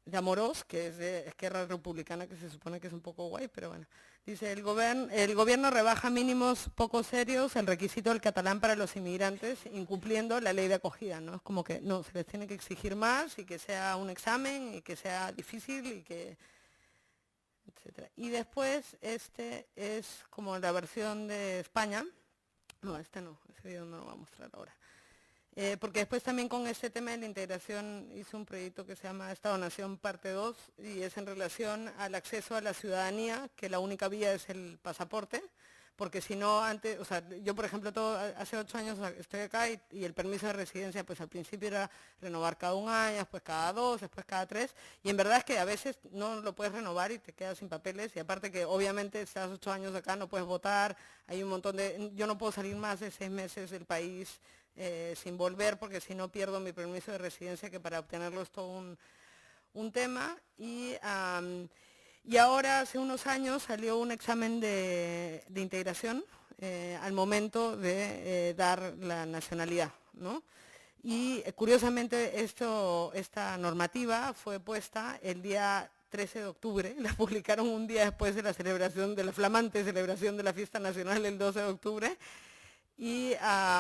de Amorós, que es de Esquerra Republicana, que se supone que es un poco guay, pero bueno. Dice, el gobierno rebaja mínimos poco serios el requisito del catalán para los inmigrantes, incumpliendo la ley de acogida, ¿no? Es como que no, se les tiene que exigir más y que sea un examen y que sea difícil y que... etcétera. Y después este es como la versión de España. No, este no, ese video no lo voy a mostrar ahora. Porque después también con este tema de la integración hice un proyecto que se llama Estado-Nación Parte 2 y es en relación al acceso a la ciudadanía, que la única vía es el pasaporte, porque si no antes, o sea, yo por ejemplo hace 8 años estoy acá y el permiso de residencia pues al principio era renovar cada 1 año, después cada 2, después cada 3, y en verdad es que a veces no lo puedes renovar y te quedas sin papeles, y aparte que obviamente estás 8 años acá, no puedes votar, hay un montón yo no puedo salir más de 6 meses del país sin volver, porque si no pierdo mi permiso de residencia, que para obtenerlo es todo un tema, y ahora hace unos años salió un examen de integración al momento de dar la nacionalidad, ¿no? Y curiosamente esta normativa fue puesta el día 13 de octubre, la publicaron un día después de la flamante celebración de la fiesta nacional el 12 de octubre, y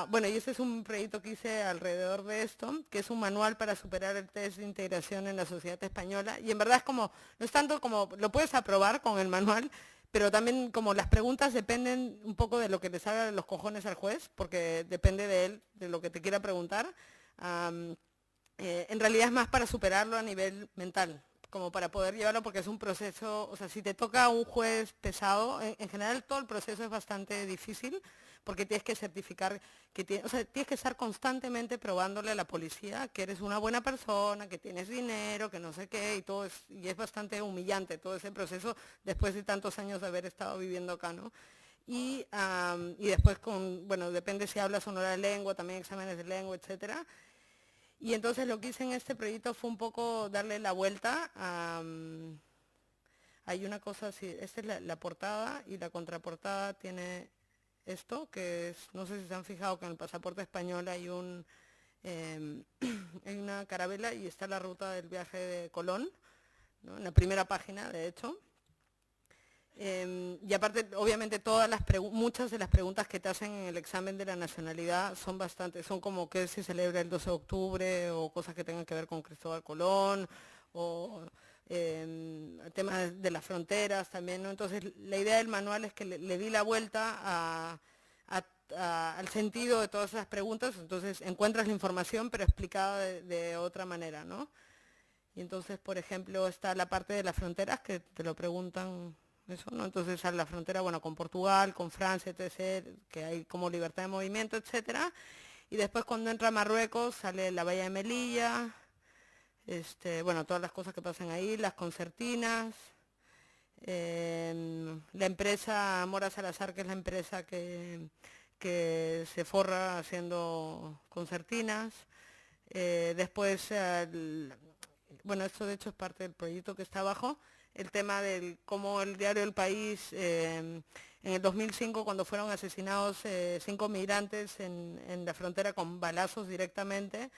bueno, y ese es un proyecto que hice alrededor de esto, que es un manual para superar el test de integración en la sociedad española, y en verdad es como, no es tanto como, lo puedes aprobar con el manual, pero también como las preguntas dependen un poco de lo que le salga de los cojones al juez, porque depende de él, de lo que te quiera preguntar. En realidad es más para superarlo a nivel mental, como para poder llevarlo, porque es un proceso, o sea, si te toca un juez pesado, en general todo el proceso es bastante difícil, porque tienes que certificar, o sea, tienes que estar constantemente probándole a la policía que eres una buena persona, que tienes dinero, que no sé qué, y es bastante humillante todo ese proceso después de tantos años de haber estado viviendo acá, ¿no? Y después bueno, depende si hablas o no la lengua, también exámenes de lengua, etcétera. Y entonces lo que hice en este proyecto fue un poco darle la vuelta hay una cosa así, esta es la portada, y la contraportada tiene esto, que es, no sé si se han fijado que en el pasaporte español hay hay una carabela y está la ruta del viaje de Colón, ¿no? En la primera página, de hecho. Y aparte, obviamente, muchas de las preguntas que te hacen en el examen de la nacionalidad son como que se celebra el 12 de octubre, o cosas que tengan que ver con Cristóbal Colón, o temas de las fronteras también, ¿no? Entonces, la idea del manual es que le di la vuelta al sentido de todas esas preguntas, entonces encuentras la información pero explicada de otra manera, ¿no? Y entonces, por ejemplo, está la parte de las fronteras que te lo preguntan eso, ¿no? Entonces a la frontera, bueno, con Portugal, con Francia, etc., que hay como libertad de movimiento, etcétera. Y después cuando entra a Marruecos sale la Bahía de Melilla, bueno, todas las cosas que pasan ahí, las concertinas, la empresa Mora Salazar, que es la empresa que se forra haciendo concertinas. Después, bueno, esto de hecho es parte del proyecto que está abajo, el tema de cómo el diario El País, en el 2005, cuando fueron asesinados 5 migrantes en la frontera con balazos directamente,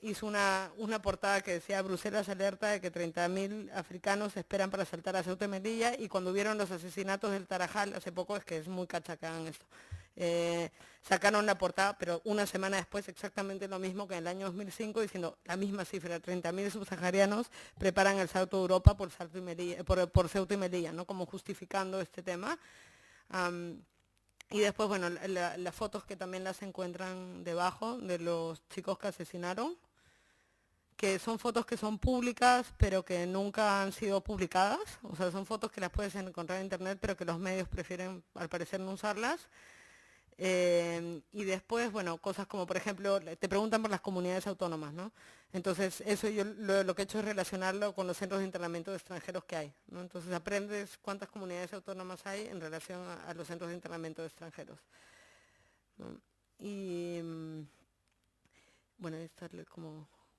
hizo una portada que decía: Bruselas alerta de que 30.000 africanos esperan para saltar a Ceuta y Melilla, y cuando vieron los asesinatos del Tarajal hace poco, es que es muy cachacán esto, sacaron la portada, pero una semana después exactamente lo mismo que en el año 2005, diciendo la misma cifra: 30.000 subsaharianos preparan el salto a Europa por Ceuta y Melilla, ¿no? Como justificando este tema. Y después, bueno, las fotos que también las encuentran debajo de los chicos que asesinaron, que son fotos que son públicas, pero que nunca han sido publicadas. O sea, son fotos que las puedes encontrar en internet, pero que los medios prefieren, al parecer, no usarlas. Y después, bueno, cosas como, por ejemplo, te preguntan por las comunidades autónomas, ¿no? Entonces, eso yo lo que he hecho es relacionarlo con los centros de internamiento de extranjeros que hay, ¿no? Entonces, aprendes cuántas comunidades autónomas hay en relación a los centros de internamiento de extranjeros, ¿no? Y, bueno,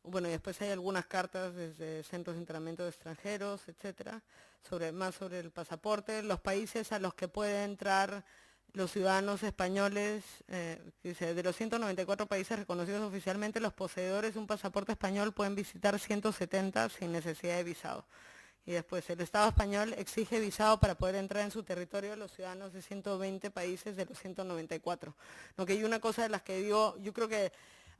Bueno, y después hay algunas cartas desde centros de internamiento de extranjeros, etcétera, más sobre el pasaporte, los países a los que pueden entrar los ciudadanos españoles, dice, de los 194 países reconocidos oficialmente, los poseedores de un pasaporte español pueden visitar 170 sin necesidad de visado. Y después, el Estado español exige visado para poder entrar en su territorio a los ciudadanos de 120 países de los 194. Lo que hay una cosa de las que digo, yo creo que,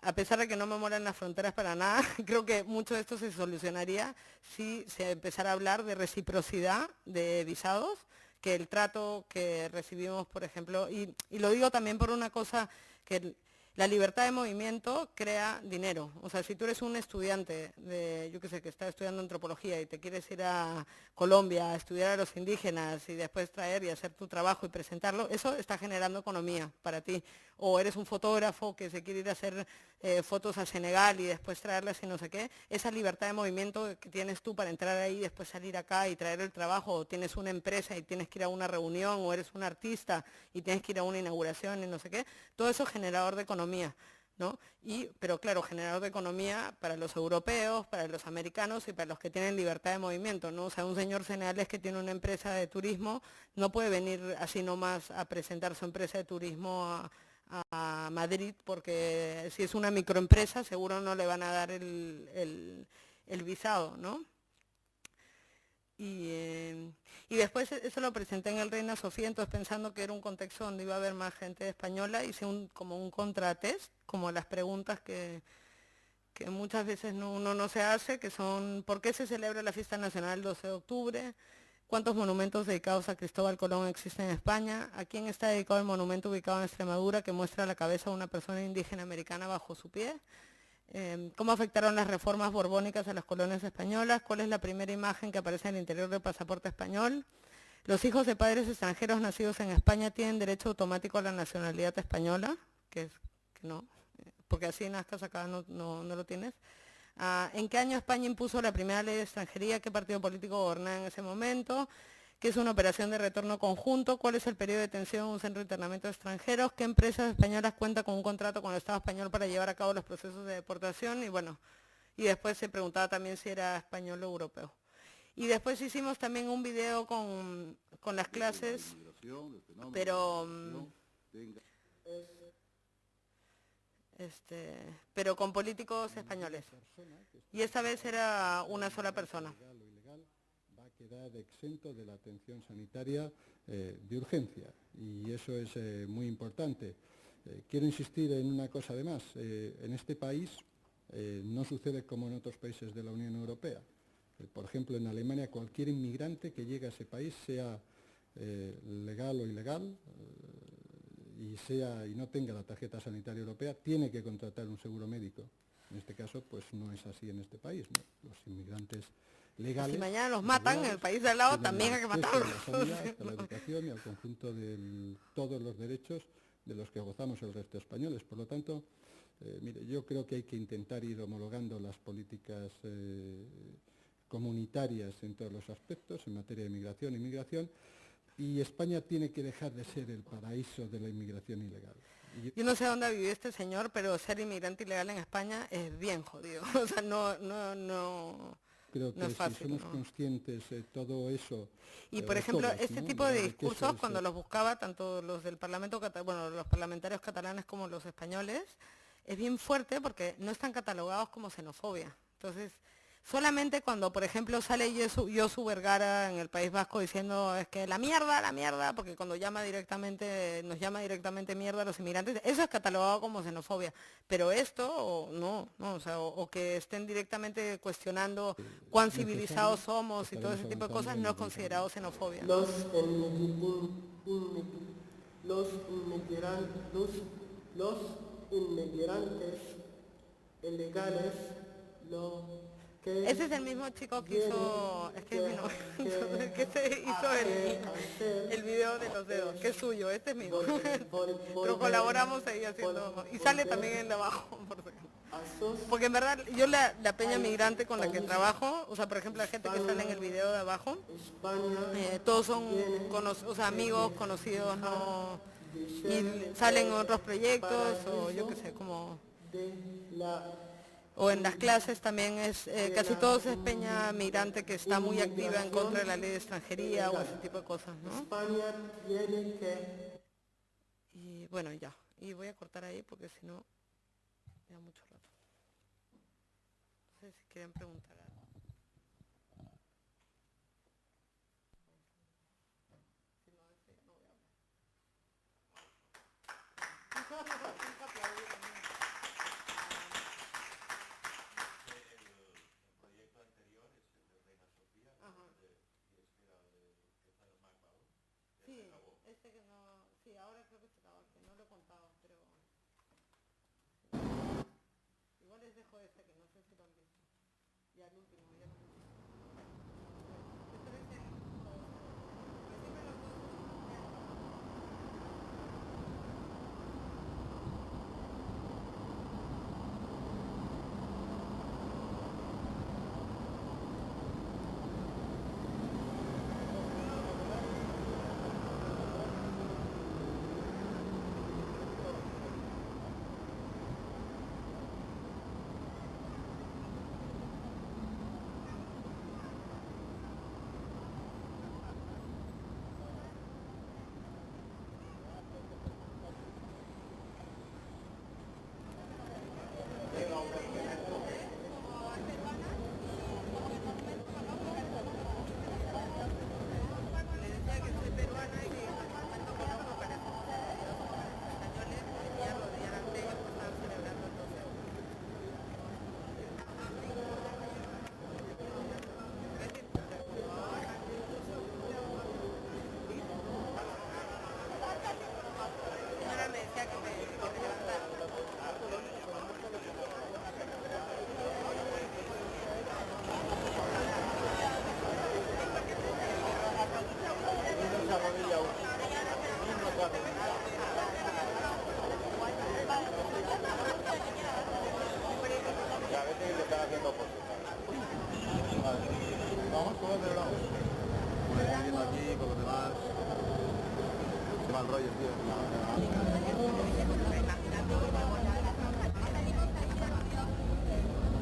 a pesar de que no me molan las fronteras para nada, creo que mucho de esto se solucionaría si se empezara a hablar de reciprocidad de visados, que el trato que recibimos, por ejemplo, y lo digo también por una cosa, que la libertad de movimiento crea dinero. O sea, si tú eres un estudiante yo qué sé, que está estudiando antropología y te quieres ir a Colombia a estudiar a los indígenas y después traer y hacer tu trabajo y presentarlo, eso está generando economía para ti. O eres un fotógrafo que se quiere ir a hacer fotos a Senegal y después traerlas y no sé qué, esa libertad de movimiento que tienes tú para entrar ahí y después salir acá y traer el trabajo, o tienes una empresa y tienes que ir a una reunión, o eres un artista y tienes que ir a una inauguración y no sé qué, todo eso es generador de economía, ¿no? Pero claro, generador de economía para los europeos, para los americanos y para los que tienen libertad de movimiento, ¿no? O sea, un señor senegales que tiene una empresa de turismo no puede venir así nomás a presentar su empresa de turismo a Madrid, porque si es una microempresa seguro no le van a dar el visado, ¿no? Y después eso lo presenté en el Reina Sofía, entonces pensando que era un contexto donde iba a haber más gente española, hice como un contratest, como las preguntas que muchas veces uno no se hace, que son: ¿por qué se celebra la fiesta nacional el 12 de octubre? ¿Cuántos monumentos dedicados a Cristóbal Colón existen en España? ¿A quién está dedicado el monumento ubicado en Extremadura que muestra la cabeza de una persona indígena americana bajo su pie? ¿Cómo afectaron las reformas borbónicas a las colonias españolas? ¿Cuál es la primera imagen que aparece en el interior del pasaporte español? ¿Los hijos de padres extranjeros nacidos en España tienen derecho automático a la nacionalidad española? Que no, porque así nazcas acá no lo tienes. ¿En qué año España impuso la primera ley de extranjería? ¿Qué partido político gobernaba en ese momento? ¿Qué es una operación de retorno conjunto? ¿Cuál es el periodo de detención en un centro de internamiento de extranjeros? ¿Qué empresas españolas cuentan con un contrato con el Estado español para llevar a cabo los procesos de deportación? Y bueno, y después se preguntaba también si era español o europeo. Y después hicimos también un video con las clases, pero con políticos españoles. Y esta vez era una sola persona. Va a quedar exento de la atención sanitaria de urgencia, y eso es muy importante. Quiero insistir en una cosa además. En este país no sucede como en otros países de la Unión Europea. Por ejemplo, en Alemania, cualquier inmigrante que llegue a ese país, sea legal o ilegal, y no tenga la tarjeta sanitaria europea, tiene que contratar un seguro médico. En este caso, pues no es así en este país, ¿no? Los inmigrantes legales... Si mañana los matan en el país de al lado, también hay que matarlos. A la sanidad, a la educación y al conjunto de todos los derechos de los que gozamos el resto de españoles. Por lo tanto, mire, yo creo que hay que intentar ir homologando las políticas comunitarias en todos los aspectos, en materia de inmigración, y España tiene que dejar de ser el paraíso de la inmigración ilegal. Yo no sé dónde vivió este señor, pero ser inmigrante ilegal en España es bien jodido. O sea, no creo que no es fácil, si somos conscientes de todo eso. Y por ejemplo, todos, este tipo de discursos, cuando los buscaba, tanto los del Parlamento, los parlamentarios catalanes como los españoles, es bien fuerte porque no están catalogados como xenofobia. Entonces, solamente cuando, por ejemplo, sale Josu Vergara en el País Vasco diciendo es que la mierda, porque cuando nos llama directamente mierda a los inmigrantes, eso es catalogado como xenofobia. Pero esto, no, o sea, o que estén directamente cuestionando cuán civilizados somos y todo ese tipo de cosas, no es considerado xenofobia. los inmigrantes ilegales, lo que Ese es el mismo chico que hizo, es que vino, que se hizo el video de los dedos, que es suyo, este es mío. Pero colaboramos ahí haciendo, y sale también el de abajo, por si acaso. Porque en verdad, yo la peña migrante con la que trabajo, o sea, por ejemplo, la gente que sale en el video de abajo, todos son o sea, amigos, conocidos, ¿no? Y salen en otros proyectos, o yo qué sé, como... O en las clases también es, casi todos es peña migrante que está muy activa en contra de la ley de extranjería o ese tipo de cosas, ¿no? Y bueno, ya. Y voy a cortar ahí porque si no, me da mucho rato. No sé si quieren preguntar algo. Sí, ahora creo que se acabó, que no lo he contado, pero igual les dejo este que no sé si lo han visto. Y al último, ya lo he visto. Vamos, todo de lado. Viendo aquí con los demás. Se va el rollo, tío.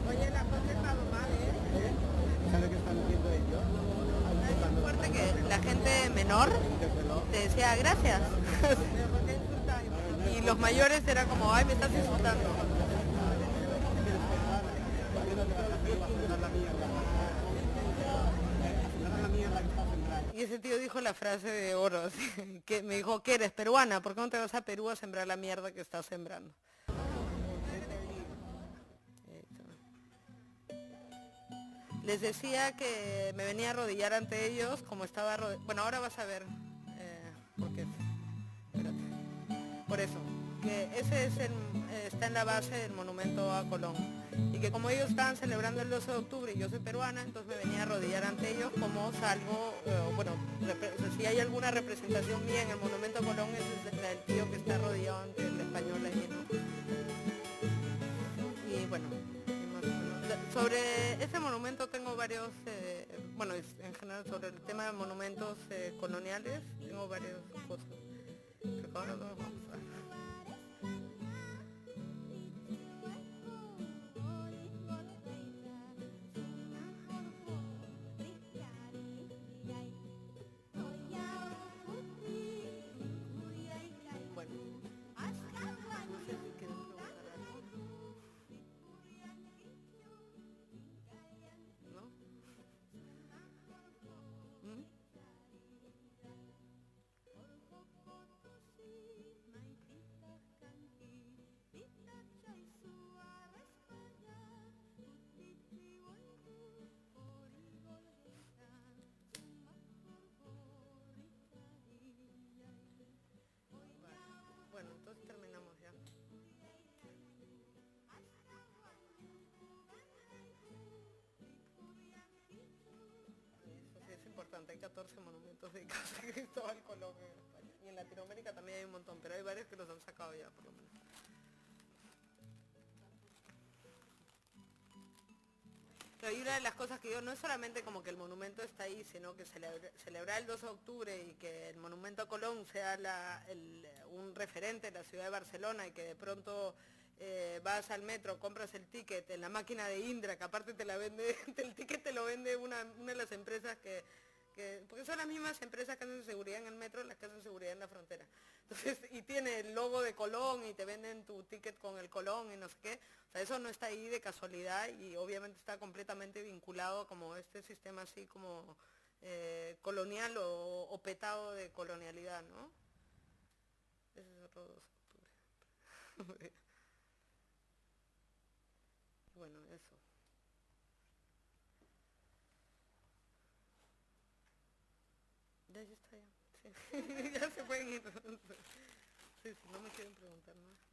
Oye, la cosa está mal, ¿eh? ¿Sabe qué están haciendo ellos? Es fuerte que la gente menor te decía gracias. Y los mayores era como, ay, me estás insultando. Y ese tío dijo la frase de oro, así, que me dijo, ¿qué eres peruana? ¿Por qué no te vas a Perú a sembrar la mierda que estás sembrando? Les decía que me venía a arrodillar ante ellos, como estaba bueno, ahora vas a ver, porque, espérate, por eso, que ese es está en la base del monumento a Colón, y que como ellos estaban celebrando el 12 de octubre y yo soy peruana, entonces me venía a arrodillar ante ellos como salvo, bueno, si hay alguna representación mía en el monumento a Colón, ese es el tío que está arrodillado ante el español ahí, ¿no? Y bueno, sobre ese monumento tengo varios, bueno, en general sobre el tema de monumentos coloniales, tengo varias cosas. Creo que ahora lo vamos a mostrar. Bueno, no sé si quieren preguntar algo. ¿No? ¿Mm? importante, hay 14 monumentos dedicados a Cristóbal Colón en España. Y en Latinoamérica también hay un montón, pero hay varios que los han sacado ya, por lo menos. Pero y una de las cosas que digo, no es solamente como que el monumento está ahí, sino que celebrar el 12 de octubre y que el monumento a Colón sea un referente en la ciudad de Barcelona y que de pronto vas al metro, compras el ticket en la máquina de Indra, que aparte te la vende, el ticket te lo vende una de las empresas porque son las mismas empresas que hacen seguridad en el metro, las que hacen seguridad en la frontera. Entonces, y tiene el logo de Colón y te venden tu ticket con el Colón y no sé qué. O sea, eso no está ahí de casualidad y obviamente está completamente vinculado como este sistema así como colonial o petado de colonialidad, ¿no? Ese es otro 2 de octubre. Bueno, eso. Ya está, ya. Sí. Ya se pueden ir. Sí, no me quieren preguntar nada.